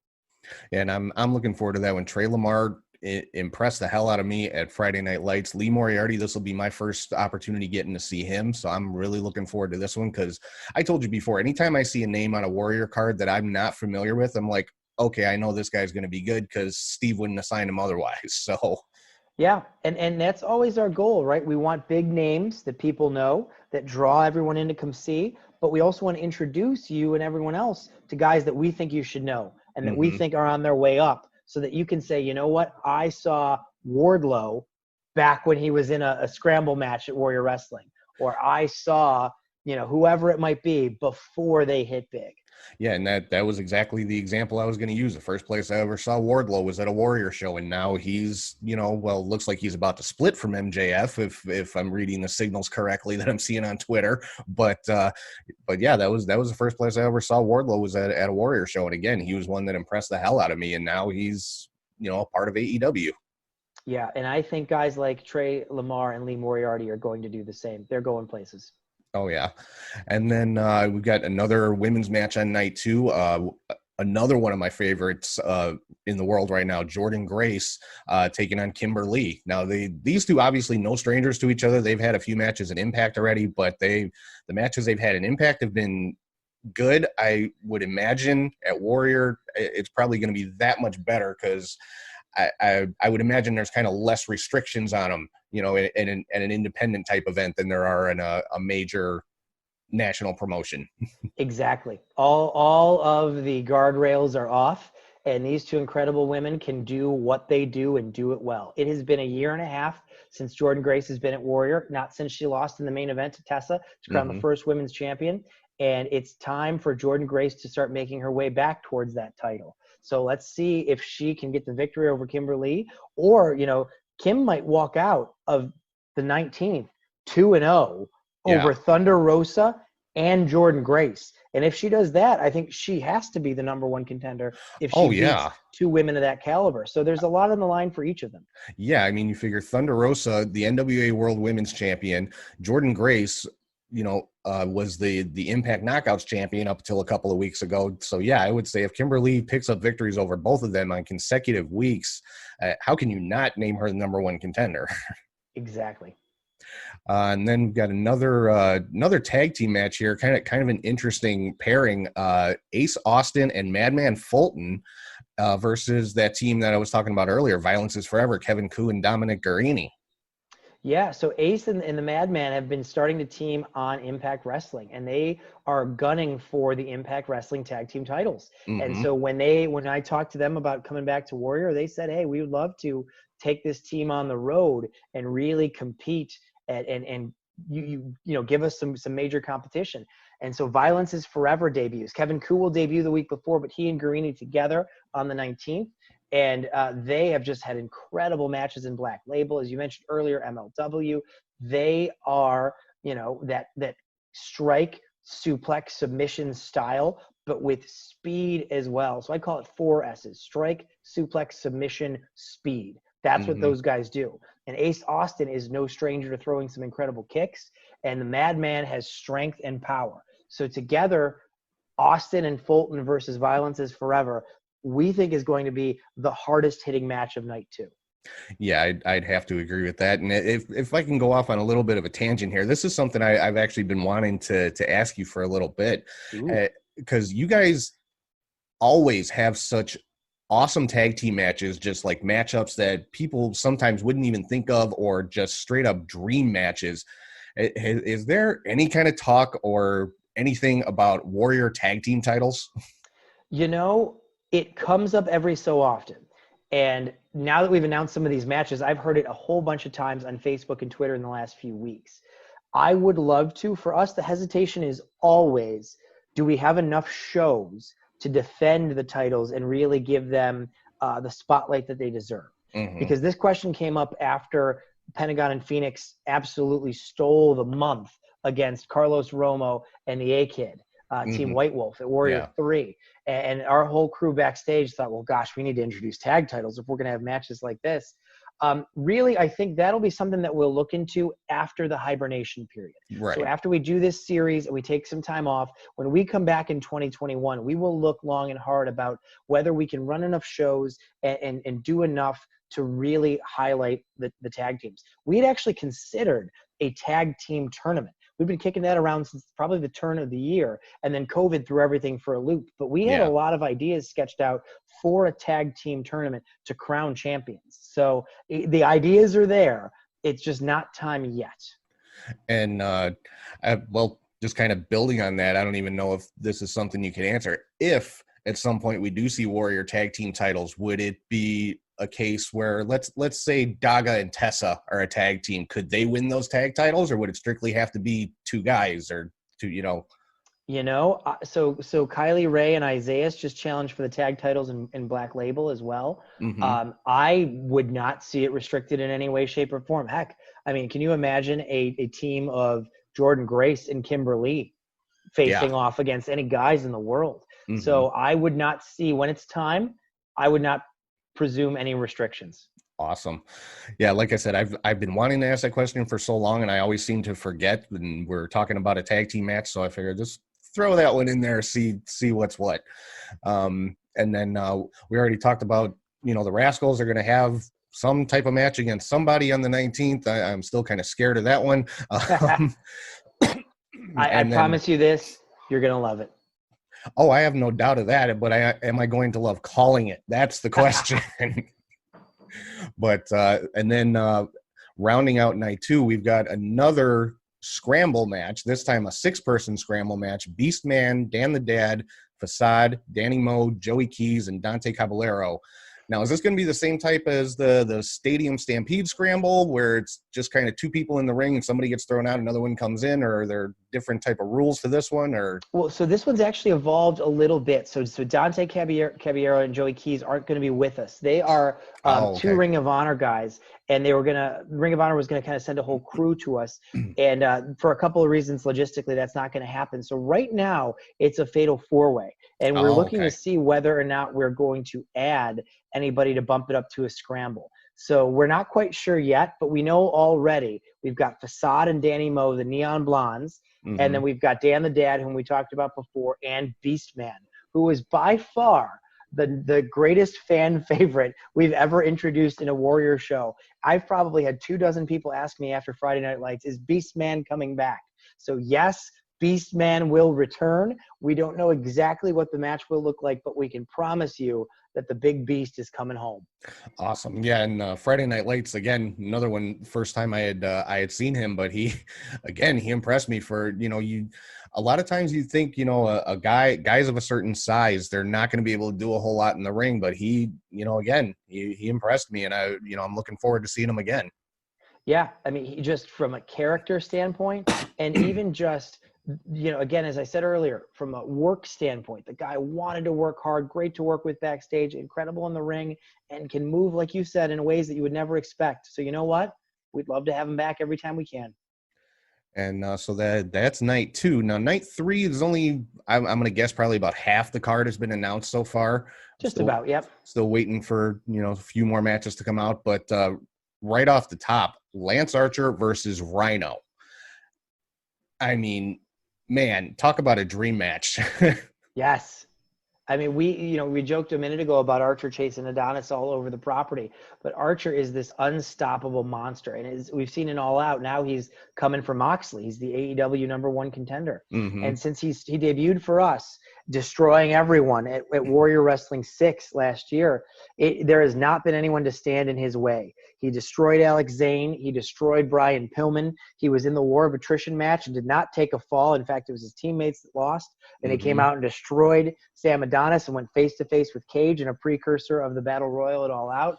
And I'm looking forward to that when Trey Lemar impressed the hell out of me at Friday Night Lights. Lee Moriarty, this will be my first opportunity getting to see him, so I'm really looking forward to this one because I told you before, anytime I see a name on a Warrior card that I'm not familiar with, I'm like, okay, I know this guy's going to be good because Steve wouldn't assign him otherwise. So yeah, and that's always our goal, right? We want big names that people know, that draw everyone in to come see, but we also want to introduce you and everyone else to guys that we think you should know and that we think are on their way up, so that you can say, you know what, I saw Wardlow back when he was in a scramble match at Warrior Wrestling, or I saw, whoever it might be before they hit big. Yeah, and that was exactly the example I was going to use. The first place I ever saw Wardlow was at a Warrior show, and now he's, looks like he's about to split from MJF if I'm reading the signals correctly that I'm seeing on Twitter. But yeah, that was the first place I ever saw Wardlow was at a Warrior show, and again, he was one that impressed the hell out of me, and now he's a part of AEW. Yeah, and I think guys like Trey Lemar and Lee Moriarty are going to do the same. They're going places. Oh, yeah. And then we've got another women's match on night 2. Another one of my favorites in the world right now, Jordynne Grace taking on Kimberly. Now, these two obviously no strangers to each other. They've had a few matches in Impact already, but the matches they've had in Impact have been good. I would imagine at Warrior, it's probably going to be that much better because I would imagine there's kind of less restrictions on them, in an independent type event than there are in a major national promotion. Exactly. All of the guardrails are off, and these two incredible women can do what they do and do it well. It has been a year and a half since Jordynne Grace has been at Warrior, not since she lost in the main event to Tessa to crown the first women's champion. And it's time for Jordynne Grace to start making her way back towards that title. So let's see if she can get the victory over Kimberly, or, Kim might walk out of the 19th 2-0 over Thunder Rosa and Jordynne Grace. And if she does that, I think she has to be the number one contender if she beats two women of that caliber. So there's a lot on the line for each of them. Yeah, I mean, you figure Thunder Rosa, the NWA World Women's Champion, Jordynne Grace, was the Impact Knockouts champion up until a couple of weeks ago. So, yeah, I would say if Kimberly picks up victories over both of them on consecutive weeks, how can you not name her the number one contender? Exactly. And then we've got another tag team match here, kind of an interesting pairing. Ace Austin and Madman Fulton versus that team that I was talking about earlier, Violence is Forever, Kevin Koo and Dominic Guarini. Yeah, so Ace and the Madman have been starting to team on Impact Wrestling, and they are gunning for the Impact Wrestling tag team titles. And so when I talked to them about coming back to Warrior, they said, hey, we would love to take this team on the road and really compete and you give us some major competition. And so Violence is Forever debuts. Kevin Koo will debut the week before, but he and Guarini together on the 19th. And they have just had incredible matches in Black Label. As you mentioned earlier, MLW. They are, that strike, suplex, submission style, but with speed as well. So I call it 4 S's: strike, suplex, submission, speed. That's what those guys do. And Ace Austin is no stranger to throwing some incredible kicks. and the Madman has strength and power. So together, Austin and Fulton versus Violence is Forever, we think is going to be the hardest hitting match of night 2. Yeah, I'd have to agree with that. And if I can go off on a little bit of a tangent here, this is something I've actually been wanting to ask you for a little bit, because you guys always have such awesome tag team matches, just like matchups that people sometimes wouldn't even think of, or just straight up dream matches. Is there any kind of talk or anything about Warrior tag team titles? You know, it comes up every so often. And now that we've announced some of these matches, I've heard it a whole bunch of times on Facebook and Twitter in the last few weeks. I would love to. For us, the hesitation is always, do we have enough shows to defend the titles and really give them the spotlight that they deserve? Mm-hmm. Because this question came up after Pentagon and Phoenix absolutely stole the month against Carlos Romo and the A-Kid. Team White Wolf at Warrior 3. And our whole crew backstage thought, well, gosh, we need to introduce tag titles if we're going to have matches like this. Really, I think that'll be something that we'll look into after the hibernation period. Right. So after we do this series and we take some time off, when we come back in 2021, we will look long and hard about whether we can run enough shows and do enough to really highlight the tag teams. We had actually considered a tag team tournament. We've been kicking that around since probably the turn of the year, and then COVID threw everything for a loop. But we had a lot of ideas sketched out for a tag team tournament to crown champions. So the ideas are there. It's just not time yet. And, well, just kind of building on that, I don't even know if this is something you can answer. If at some point we do see Warrior tag team titles, would it be a case where let's say Dagger and Tessa are a tag team? Could they win those tag titles, or would it strictly have to be two guys or two, so Kylie Ray and Isaias just challenged for the tag titles in Black Label as well. Mm-hmm. I would not see it restricted in any way, shape, or form. Heck, I mean, can you imagine a team of Jordan Grace and Kimberly facing off against any guys in the world? Mm-hmm. So I would not see, when it's time, I would not presume any restrictions. Awesome. Yeah, like I said, I've been wanting to ask that question for so long, and I always seem to forget when we're talking about a tag team match, so I figured just throw that one in there, see what's what. And then we already talked about, the Rascals are going to have some type of match against somebody on the 19th. I'm still kind of scared of that one. I promise you this, you're going to love it. Oh, I have no doubt of that, but am I going to love calling it? That's the question. But and then rounding out night 2, we've got another scramble match, this time a 6-person scramble match. Beastman, Dan the Dad, Facade, Danny Moe, Joey Keys, and Dante Caballero. Now, is this going to be the same type as the Stadium Stampede Scramble, where it's just kind of 2 people in the ring and somebody gets thrown out, another one comes in, or are there different type of rules to this one? Or well, so this one's actually evolved a little bit. So Dante Caballero and Joey Keys aren't going to be with us. They are 2 Ring of Honor guys, and Ring of Honor was going to kind of send a whole crew to us. And for a couple of reasons, logistically, that's not going to happen. So right now, it's a fatal 4-way. And we're looking to see whether or not we're going to add anybody to bump it up to a scramble. So we're not quite sure yet, but we know already we've got Facade and Danny Moe, the Neon Blondes, and then we've got Dan the Dad, whom we talked about before, and Beastman, who is by far the greatest fan favorite we've ever introduced in a Warrior show. I've probably had 24 people ask me after Friday Night Lights, is Beastman coming back? So yes, Beastman will return. We don't know exactly what the match will look like, but we can promise you that the big beast is coming home. Awesome. Yeah, and Friday Night Lights, again, another one, first time I had seen him, but he impressed me for, a lot of times you think, guys of a certain size, they're not going to be able to do a whole lot in the ring, but he impressed me, and I'm looking forward to seeing him again. Yeah, I mean, he just from a character standpoint, and even just, again, as I said earlier, from a work standpoint, the guy wanted to work hard, great to work with backstage, incredible in the ring, and can move, like you said, in ways that you would never expect. So you know what? We'd love to have him back every time we can. And so that's night 2. Now, night 3 is only, I'm going to guess, probably about half the card has been announced so far. About, yep. Still waiting for, a few more matches to come out. But right off the top, Lance Archer versus Rhino. I mean, man, talk about a dream match. Yes. I mean, we joked a minute ago about Archer chasing Adonis all over the property, but Archer is this unstoppable monster. And as we've seen in All Out, now he's coming for Moxley. He's the AEW #1 contender. Mm-hmm. And since he debuted for us, destroying everyone at Warrior Wrestling 6 last year, there has not been anyone to stand in his way. He destroyed Alex Zane. He destroyed Brian Pillman. He was in the War of Attrition match and did not take a fall. In fact, it was his teammates that lost. And he came out and destroyed Sam Adonis and went face-to-face with Cage in a precursor of the Battle Royal at All Out.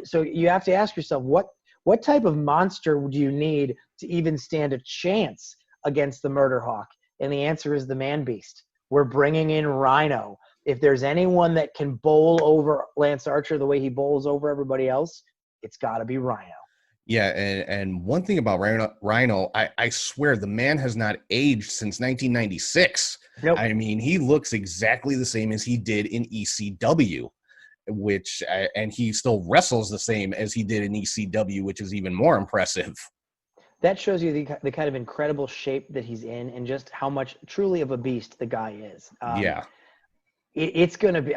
So you have to ask yourself, what type of monster would you need to even stand a chance against the Murder Hawk? And the answer is the Man Beast. We're bringing in Rhino. If there's anyone that can bowl over Lance Archer the way he bowls over everybody else, it's got to be Rhino. Yeah, and one thing about Rhino, I swear the man has not aged since 1996. Nope. I mean, he looks exactly the same as he did in ECW, and he still wrestles the same as he did in ECW, which is even more impressive. That shows you the kind of incredible shape that he's in and just how much truly of a beast the guy is. Yeah. It's going to be,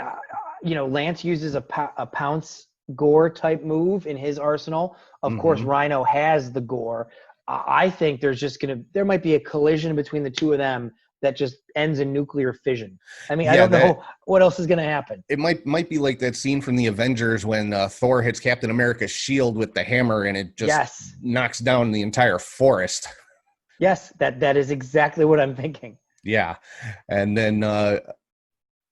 Lance uses a pounce gore type move in his arsenal. Of course, Rhino has the gore. I think there might be a collision between the two of them that just ends in nuclear fission. I mean, I don't know what else is going to happen. It might be like that scene from the Avengers when Thor hits Captain America's shield with the hammer and it just knocks down the entire forest. Yes, that is exactly what I'm thinking. Yeah. And then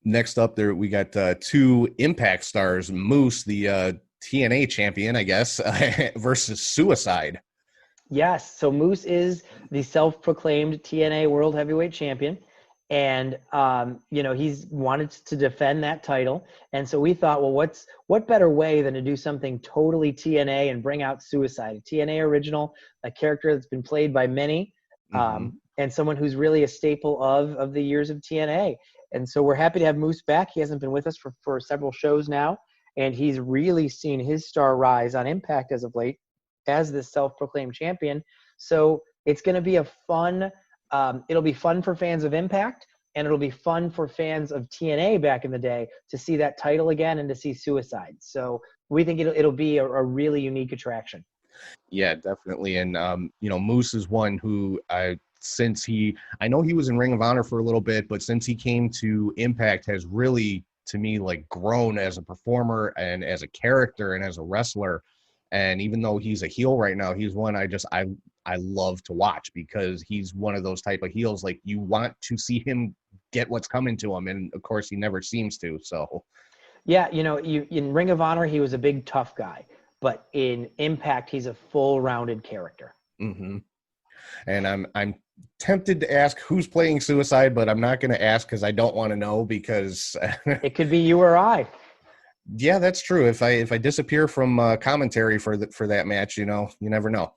next up there, we got two Impact stars, Moose, the TNA champion, I guess, versus Suicide. Yes, so Moose is the self-proclaimed TNA World Heavyweight Champion, and he's wanted to defend that title. And so we thought, well, what better way than to do something totally TNA and bring out Suicide, a TNA original, a character that's been played by many, and someone who's really a staple of the years of TNA. And so we're happy to have Moose back. He hasn't been with us for several shows now, and he's really seen his star rise on Impact as of late as this self-proclaimed champion. So it's going to be a fun, it'll be fun for fans of Impact, and it'll be fun for fans of TNA back in the day to see that title again and to see Suicide. So we think it'll be a really unique attraction. Yeah, definitely. And, Moose is one who I know he was in Ring of Honor for a little bit, but since he came to Impact has really, to me, like grown as a performer and as a character and as a wrestler. And even though he's a heel right now, he's one I love to watch because he's one of those type of heels. Like you want to see him get what's coming to him. And of course he never seems to, so. Yeah. In Ring of Honor, he was a big, tough guy, but in Impact, he's a full rounded character. Mm-hmm. And I'm tempted to ask who's playing Suicide, but I'm not going to ask because I don't want to know because it could be you or I. Yeah, that's true. If I disappear from commentary for that match, you never know.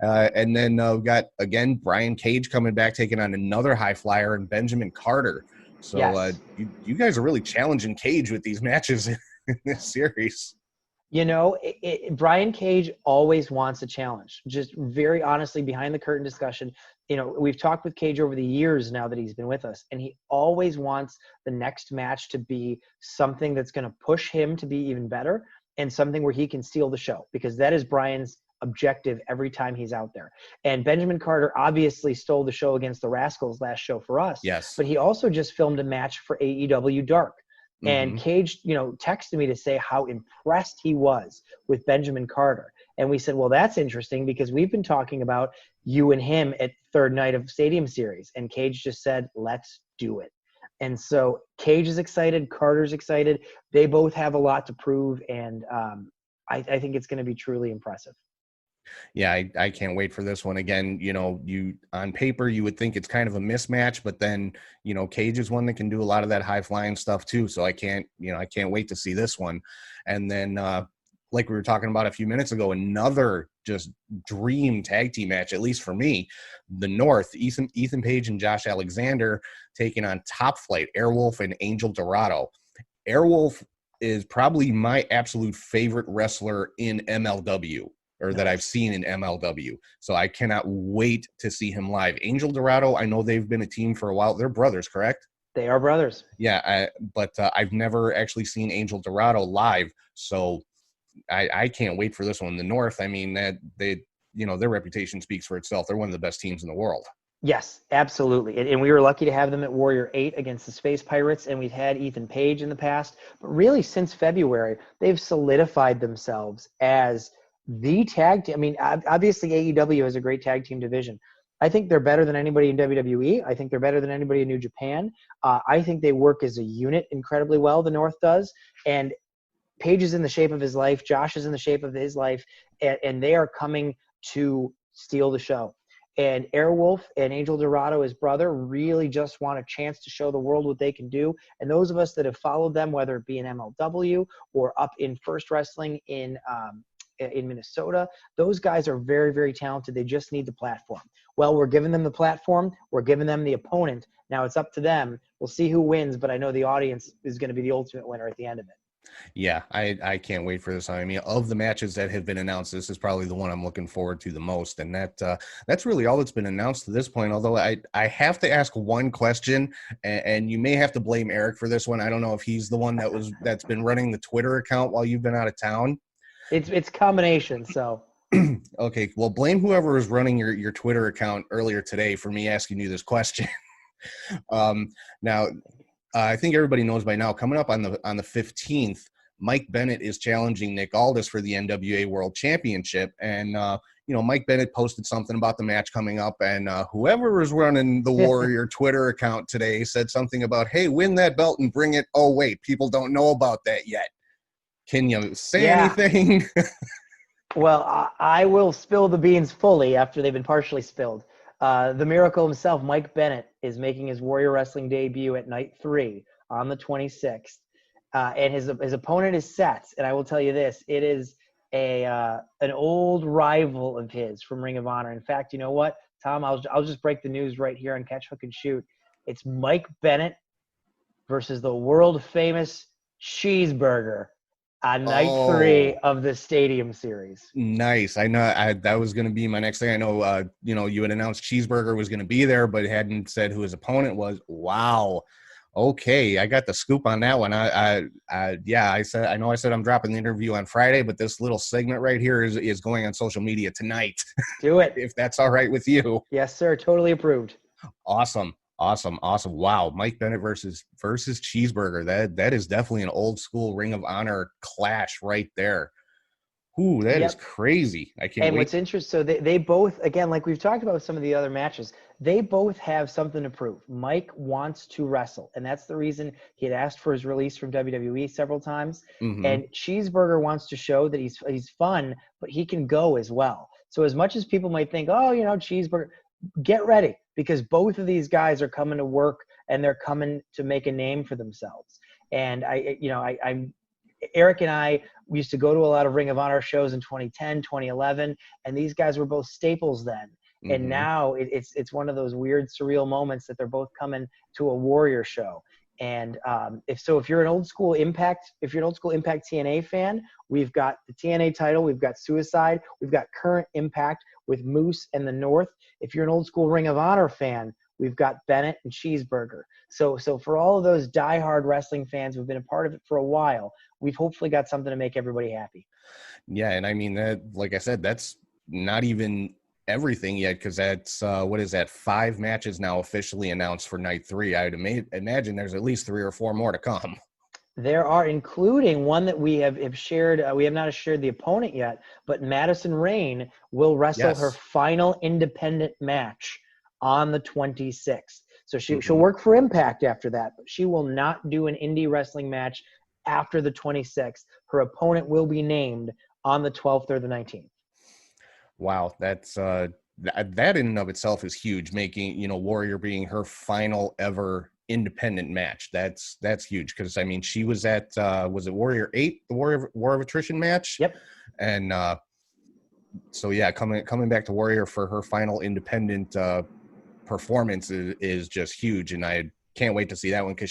And then we've got again Brian Cage coming back, taking on another high flyer and Benjamin Carter. So yes. You guys are really challenging Cage with these matches in this series. Brian Cage always wants a challenge. Just very honestly, behind the curtain discussion, we've talked with Cage over the years now that he's been with us, and he always wants the next match to be something that's going to push him to be even better and something where he can steal the show, because that is Brian's objective every time he's out there. And Benjamin Carter obviously stole the show against the Rascals last show for us. Yes. But he also just filmed a match for AEW Dark. And Cage, texted me to say how impressed he was with Benjamin Carter. And we said, well, that's interesting because we've been talking about you and him at third night of Stadium Series. And Cage just said, let's do it. And so Cage is excited. Carter's excited. They both have a lot to prove. And I think it's going to be truly impressive. Yeah, I can't wait for this one. Again, you on paper, you would think it's kind of a mismatch, but then, Cage is one that can do a lot of that high flying stuff too. So I can't wait to see this one. And then, like we were talking about a few minutes ago, another just dream tag team match, at least for me, the North, Ethan Page and Josh Alexander taking on Top Flight, Airwolf and Angel Dorado. Airwolf is probably my absolute favorite wrestler in MLW. or that I've seen in MLW. So I cannot wait to see him live. Angel Dorado, I know they've been a team for a while. They're brothers, correct? They are brothers. Yeah, but I've never actually seen Angel Dorado live, so I can't wait for this one. The North, I mean, that they, their reputation speaks for itself. They're one of the best teams in the world. Yes, absolutely. And we were lucky to have them at Warrior 8 against the Space Pirates, and we've had Ethan Page in the past. But really, since February, they've solidified themselves as the tag team. I mean, obviously, AEW has a great tag team division. I think they're better than anybody in WWE. I think they're better than anybody in New Japan. I think they work as a unit incredibly well, the North does. And Page is in the shape of his life. Josh is in the shape of his life. And they are coming to steal the show. And Airwolf and Angel Dorado, his brother, really just want a chance to show the world what they can do. And those of us that have followed them, whether it be in MLW or up in First Wrestling in Minnesota, those guys are very, very talented. They just need the platform. Well, we're giving them the platform. We're giving them the opponent. Now it's up to them. We'll see who wins, but I know the audience is going to be the ultimate winner at the end of it. Yeah, I can't wait for this. I mean, of the matches that have been announced, this is probably the one I'm looking forward to the most. And that's really all that's been announced to this point. Although I have to ask one question, and you may have to blame Eric for this one. I don't know if he's the one that's been running the Twitter account while you've been out of town. It's combination, so. Okay, well, blame whoever was running your Twitter account earlier today for me asking you this question. Now, I think everybody knows by now, coming up on the 15th, Mike Bennett is challenging Nick Aldis for the NWA World Championship. And, Mike Bennett posted something about the match coming up, and whoever was running the Warrior Twitter account today said something about, hey, win that belt and bring it. Oh, wait, people don't know about that yet. Can you say anything? Well, I will spill the beans fully after they've been partially spilled. The Miracle himself, Mike Bennett, is making his Warrior Wrestling debut at Night 3 on the 26th. And his opponent is Seth. And I will tell you this, it is an old rival of his from Ring of Honor. In fact, you know what, Tom, I'll just break the news right here on Catch, Hook, and Shoot. It's Mike Bennett versus the world-famous Cheeseburger on Night 3 of the Stadium Series. Nice. I know that was going to be my next thing. I know, you had announced Cheeseburger was going to be there, but hadn't said who his opponent was. Wow. Okay. I got the scoop on that one. I said I'm dropping the interview on Friday, but this little segment right here is going on social media tonight. Do it. If that's all right with you. Yes, sir. Totally approved. Awesome. Wow. Mike Bennett versus Cheeseburger. That is definitely an old school Ring of Honor clash right there. Ooh, that is crazy. I can't wait. And what's interesting, so they both, again, like we've talked about with some of the other matches, they both have something to prove. Mike wants to wrestle, and that's the reason he had asked for his release from WWE several times. Mm-hmm. And Cheeseburger wants to show that he's fun, but he can go as well. So as much as people might think, Cheeseburger, get ready, because both of these guys are coming to work and they're coming to make a name for themselves. And Eric and I, we used to go to a lot of Ring of Honor shows in 2010, 2011, and these guys were both staples then. Mm-hmm. And now it's one of those weird, surreal moments that they're both coming to a Warrior show. And if you're an old school Impact TNA fan, we've got the TNA title, we've got Suicide, we've got current Impact with Moose and the North. If you're an old school Ring of Honor fan, we've got Bennett and Cheeseburger. So for all of those diehard wrestling fans who've been a part of it for a while, we've hopefully got something to make everybody happy. Yeah, and I mean, that, like I said, that's not even everything yet, because that's 5 matches now officially announced for Night 3. I would imagine there's at least 3 or 4 more to come. There are, including one that we have shared. We have not shared the opponent yet, but Madison Rayne will wrestle her final independent match on the 26th. So she'll work for Impact after that, but she will not do an indie wrestling match after the 26th. Her opponent will be named on the 12th or the 19th. Wow, that's that in and of itself is huge. Making Warrior being her final ever independent match. That's huge, because I mean, she was at was it Warrior 8, the War of Attrition match? Yep. And so yeah, coming back to Warrior for her final independent performance is just huge, and I can't wait to see that one, because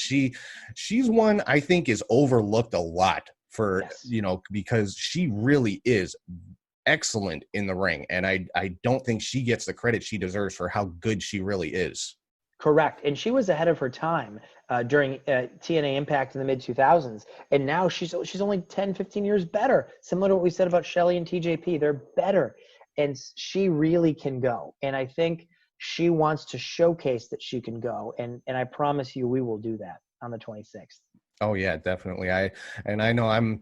she's one I think is overlooked a lot for because she really is excellent in the ring, and I don't think she gets the credit she deserves for how good she really is. Correct. And she was ahead of her time during TNA Impact in the mid-2000s. And now she's only 10, 15 years better, similar to what we said about Shelly and TJP. They're better. And she really can go. And I think she wants to showcase that she can go. And I promise you we will do that on the 26th. Oh, yeah, definitely. I know I'm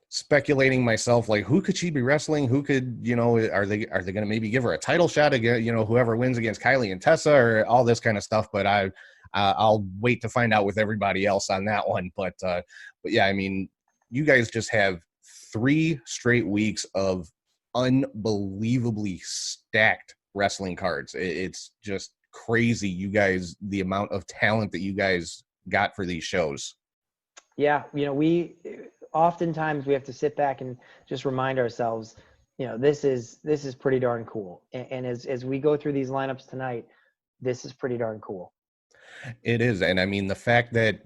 speculating myself, like, who could she be wrestling? Who could, are they going to maybe give her a title shot again, whoever wins against Kylie and Tessa, or all this kind of stuff. But I'll wait to find out with everybody else on that one. But yeah, I mean, you guys just have 3 straight weeks of unbelievably stacked wrestling cards. It's just crazy, you guys, the amount of talent that you guys got for these shows. Yeah, oftentimes we have to sit back and just remind ourselves, this is pretty darn cool. And as we go through these lineups tonight, this is pretty darn cool. It is. And I mean, the fact that,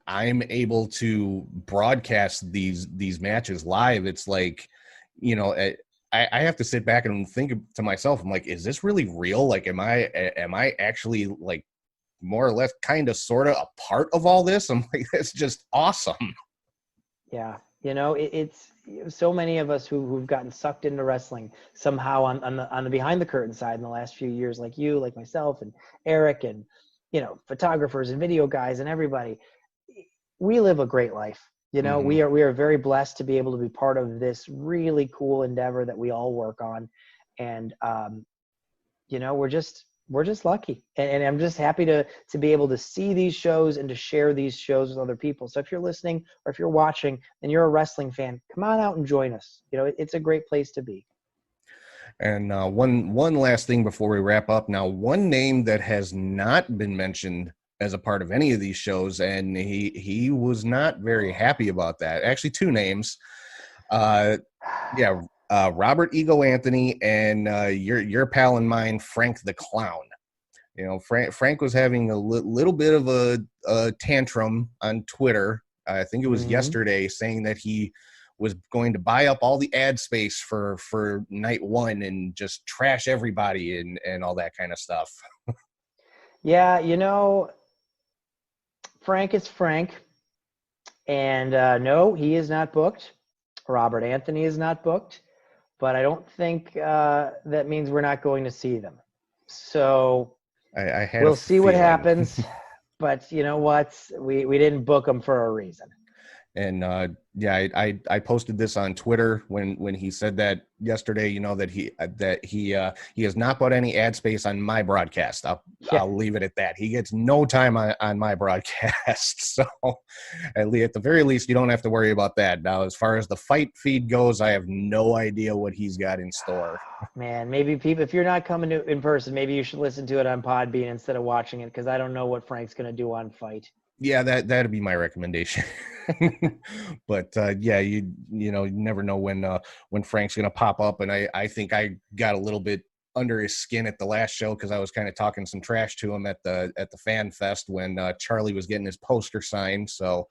I'm able to broadcast these matches live, it's like, I have to sit back and think to myself, I'm like, is this really real? Like, am I actually, like, more or less kind of sort of a part of all this? I'm like, that's just awesome. Yeah. It's so many of us who've gotten sucked into wrestling somehow on the behind the curtain side in the last few years, like you, like myself and Eric and, photographers and video guys and everybody. We live a great life. Mm-hmm. We are very blessed to be able to be part of this really cool endeavor that we all work on. And, we're just lucky. And I'm just happy to be able to see these shows and to share these shows with other people. So if you're listening or if you're watching and you're a wrestling fan, come on out and join us. It's a great place to be. And one last thing before we wrap up. Now, one name that has not been mentioned as a part of any of these shows, and he was not very happy about that. Actually, 2 names. Robert Ego Anthony and your pal and mine, Frank the Clown. Frank was having a little bit of a tantrum on Twitter. I think it was yesterday, saying that he was going to buy up all the ad space for night 1 and just trash everybody and all that kind of stuff. Yeah, Frank is Frank. And no, he is not booked. Robert Anthony is not booked. But I don't think that means we're not going to see them. So we'll see what happens. But you know what? We didn't book them for a reason. And I posted this on Twitter when he said that yesterday. That he has not bought any ad space on my broadcast. I'll leave it at that. He gets no time on my broadcast. So at the very least, you don't have to worry about that. Now, as far as the fight feed goes, I have no idea what he's got in store. Man, maybe people, if you're not coming to in person, maybe you should listen to it on Podbean instead of watching it, because I don't know what Frank's going to do on Fight. Yeah, that'd be my recommendation. But you never know when Frank's gonna pop up, and I think I got a little bit under his skin at the last show because I was kind of talking some trash to him at the Fan Fest when Charlie was getting his poster signed. So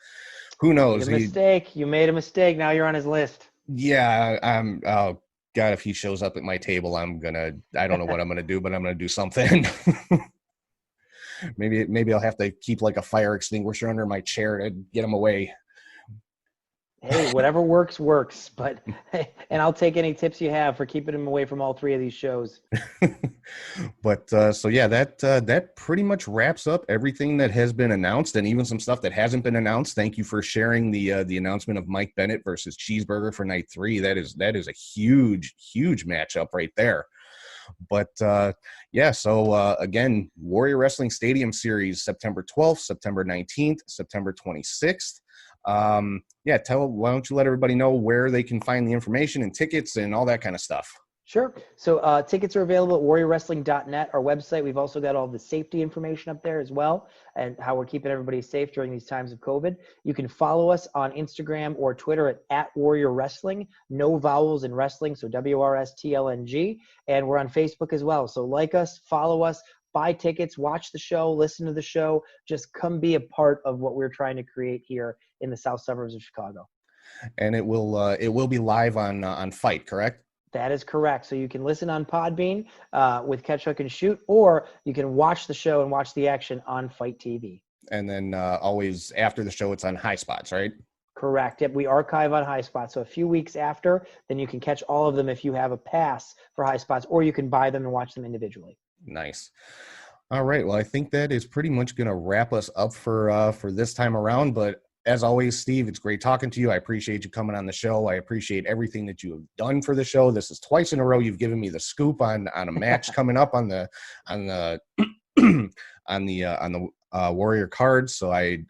who knows? You made a mistake. Now you're on his list. Yeah, oh God, if he shows up at my table, I don't know what I'm gonna do, but I'm gonna do something. Maybe I'll have to keep like a fire extinguisher under my chair to get him away. Hey, whatever works. But and I'll take any tips you have for keeping him away from all 3 of these shows. But that pretty much wraps up everything that has been announced, and even some stuff that hasn't been announced. Thank you for sharing the announcement of Mike Bennett versus Cheeseburger for night 3. That is a huge matchup right there. But again, Warrior Wrestling Stadium Series, September 12th, September 19th, September 26th. Why don't you let everybody know where they can find the information and tickets and all that kind of stuff? Sure. So tickets are available at warriorwrestling.net, our website. We've also got all the safety information up there as well, and how we're keeping everybody safe during these times of COVID. You can follow us on Instagram or Twitter at Warrior Wrestling. No vowels in wrestling, so WRSTLNG. And we're on Facebook as well. So like us, follow us, buy tickets, watch the show, listen to the show. Just come be a part of what we're trying to create here in the south suburbs of Chicago. And it will be live on Fight, correct? That is correct. So you can listen on Podbean with Catch, Hook, and Shoot, or you can watch the show and watch the action on Fight TV. And then always after the show, it's on High Spots, right? Correct. Yep, we archive on High Spots. So a few weeks after, then you can catch all of them if you have a pass for High Spots, or you can buy them and watch them individually. Nice. All right. Well, I think that is pretty much going to wrap us up for this time around. But as always, Steve, it's great talking to you. I appreciate you coming on the show. I appreciate everything that you have done for the show. This is twice in a row you've given me the scoop on a match coming up on the Warrior cards. So I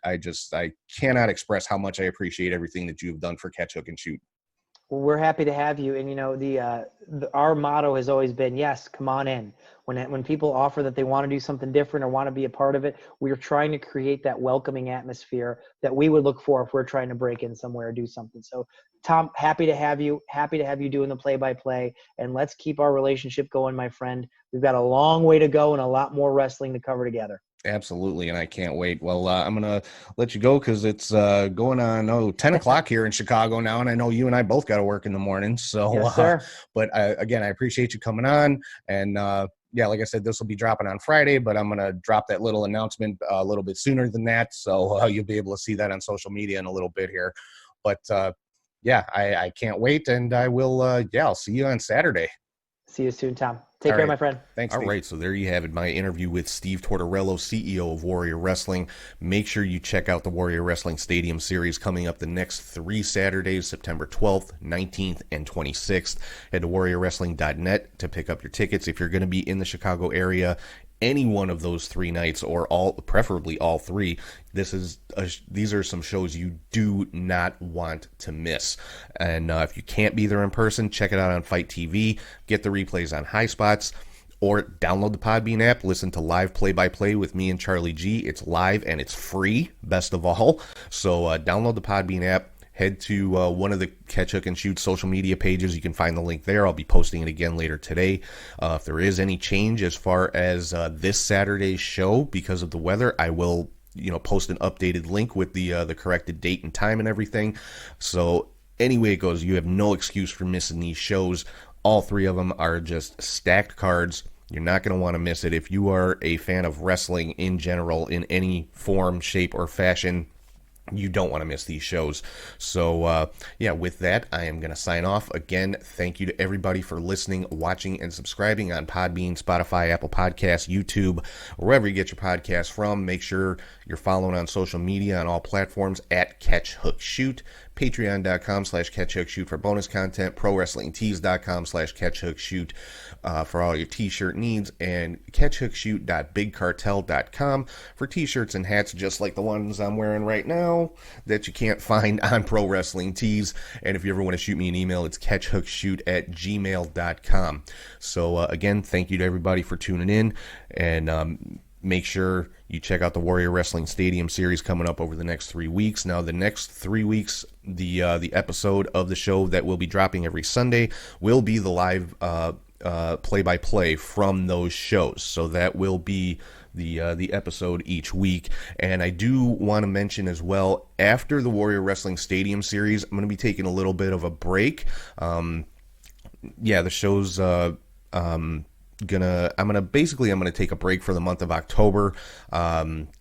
cannot express how much I appreciate everything that you have done for Catch, Hook, and Shoot. Well, we're happy to have you. And, you know, our motto has always been, yes, come on in. When people offer that they want to do something different or want to be a part of it, we're trying to create that welcoming atmosphere that we would look for if we're trying to break in somewhere or do something. So, Tom, happy to have you doing the play-by-play, and let's keep our relationship going, my friend. We've got a long way to go and a lot more wrestling to cover together. Absolutely, and I can't wait. Well, I'm going to let you go because it's going on 10 o'clock here in Chicago now, and I know you and I both got to work in the morning. So, yes, sir. But again, I appreciate you coming on, and yeah, like I said, this will be dropping on Friday, but I'm going to drop that little announcement a little bit sooner than that, so you'll be able to see that on social media in a little bit here. But yeah, I can't wait, and I will. I'll see you on Saturday. See you soon, Tom. Take care, my friend. Thanks. All right, so there you have it, my interview with Steve Tortorello, CEO of Warrior Wrestling. Make sure you check out the Warrior Wrestling Stadium Series coming up the next 3 Saturdays, September 12th, 19th, and 26th. Head to warriorwrestling.net to pick up your tickets. If you're going to be in the Chicago area, any one of those 3 nights, or preferably all 3, these are some shows you do not want to miss. And if you can't be there in person, check it out on Fight TV, get the replays on High Spots, or download the Podbean app, listen to live play-by-play with me and Charlie G. It's live and it's free, best of all. So download the Podbean app. Head to one of the Catch, Hook, and Shoot social media pages. You can find the link there. I'll be posting it again later today. If there is any change as far as this Saturday's show because of the weather, I will post an updated link with the corrected date and time and everything. So anyway it goes, you have no excuse for missing these shows. All 3 of them are just stacked cards. You're not going to want to miss it. If you are a fan of wrestling in general, in any form, shape, or fashion, you don't want to miss these shows. So, yeah, with that, I am going to sign off. Again, thank you to everybody for listening, watching, and subscribing on Podbean, Spotify, Apple Podcasts, YouTube, wherever you get your podcasts from. Make sure you're following on social media on all platforms at Catch, Hook, Shoot. Patreon.com/CatchHookShoot for bonus content, ProWrestlingTees.com/CatchHookShoot for all your t-shirt needs, and CatchHookShoot.BigCartel.com for t-shirts and hats just like the ones I'm wearing right now that you can't find on Pro Wrestling Tees. And if you ever want to shoot me an email, it's CatchHookShoot@gmail.com. So again, thank you to everybody for tuning in, and make sure you check out the Warrior Wrestling Stadium Series coming up over the next 3 weeks. Now, the next 3 weeks, the episode of the show that will be dropping every Sunday will be the live play-by-play from those shows. So that will be the episode each week. And I do want to mention as well, after the Warrior Wrestling Stadium Series, I'm going to be taking a little bit of a break. The show's I'm gonna take a break for the month of October.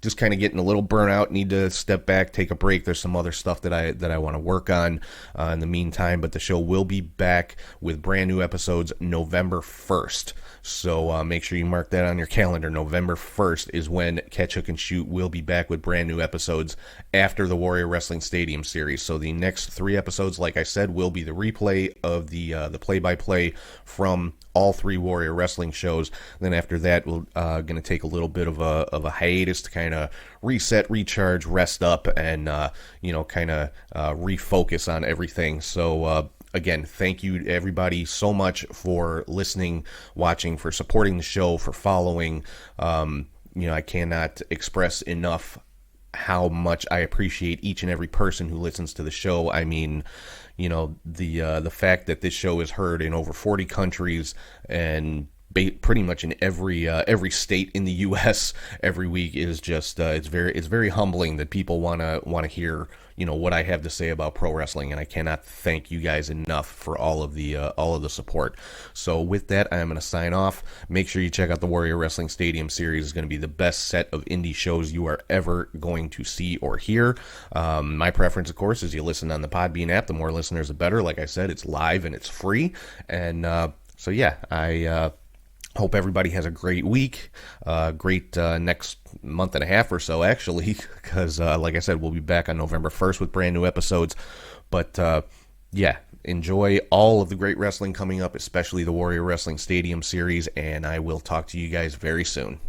Just kind of getting a little burnout, need to step back, take a break. There's some other stuff that I want to work on in the meantime, but the show will be back with brand new episodes November 1st. So make sure you mark that on your calendar. November 1st is when Catch, Hook, and Shoot will be back with brand new episodes after the Warrior Wrestling Stadium Series. So the next 3 episodes, like I said, will be the replay of the play-by-play from all 3 Warrior Wrestling shows. Then after that, we're going to take a little bit of a hiatus to kind of reset, recharge, rest up, and refocus on everything. So again, thank you to everybody so much for listening, watching, for supporting the show, for following. I cannot express enough how much I appreciate each and every person who listens to the show. I mean, the fact that this show is heard in over 40 countries and pretty much in every state in the U.S. every week is just it's very humbling that people want to hear what I have to say about pro wrestling, and I cannot thank you guys enough for all of the support. So with that, I am going to sign off. Make sure you check out the Warrior Wrestling Stadium series. It's going to be the best set of indie shows you are ever going to see or hear. My preference, of course, is you listen on the Podbean app. The more listeners, the better. Like I said, it's live and it's free, and so yeah, I hope everybody has a great week, great next month and a half or so, actually, because like I said, we'll be back on November 1st with brand new episodes. But yeah, enjoy all of the great wrestling coming up, especially the Warrior Wrestling Stadium series, and I will talk to you guys very soon.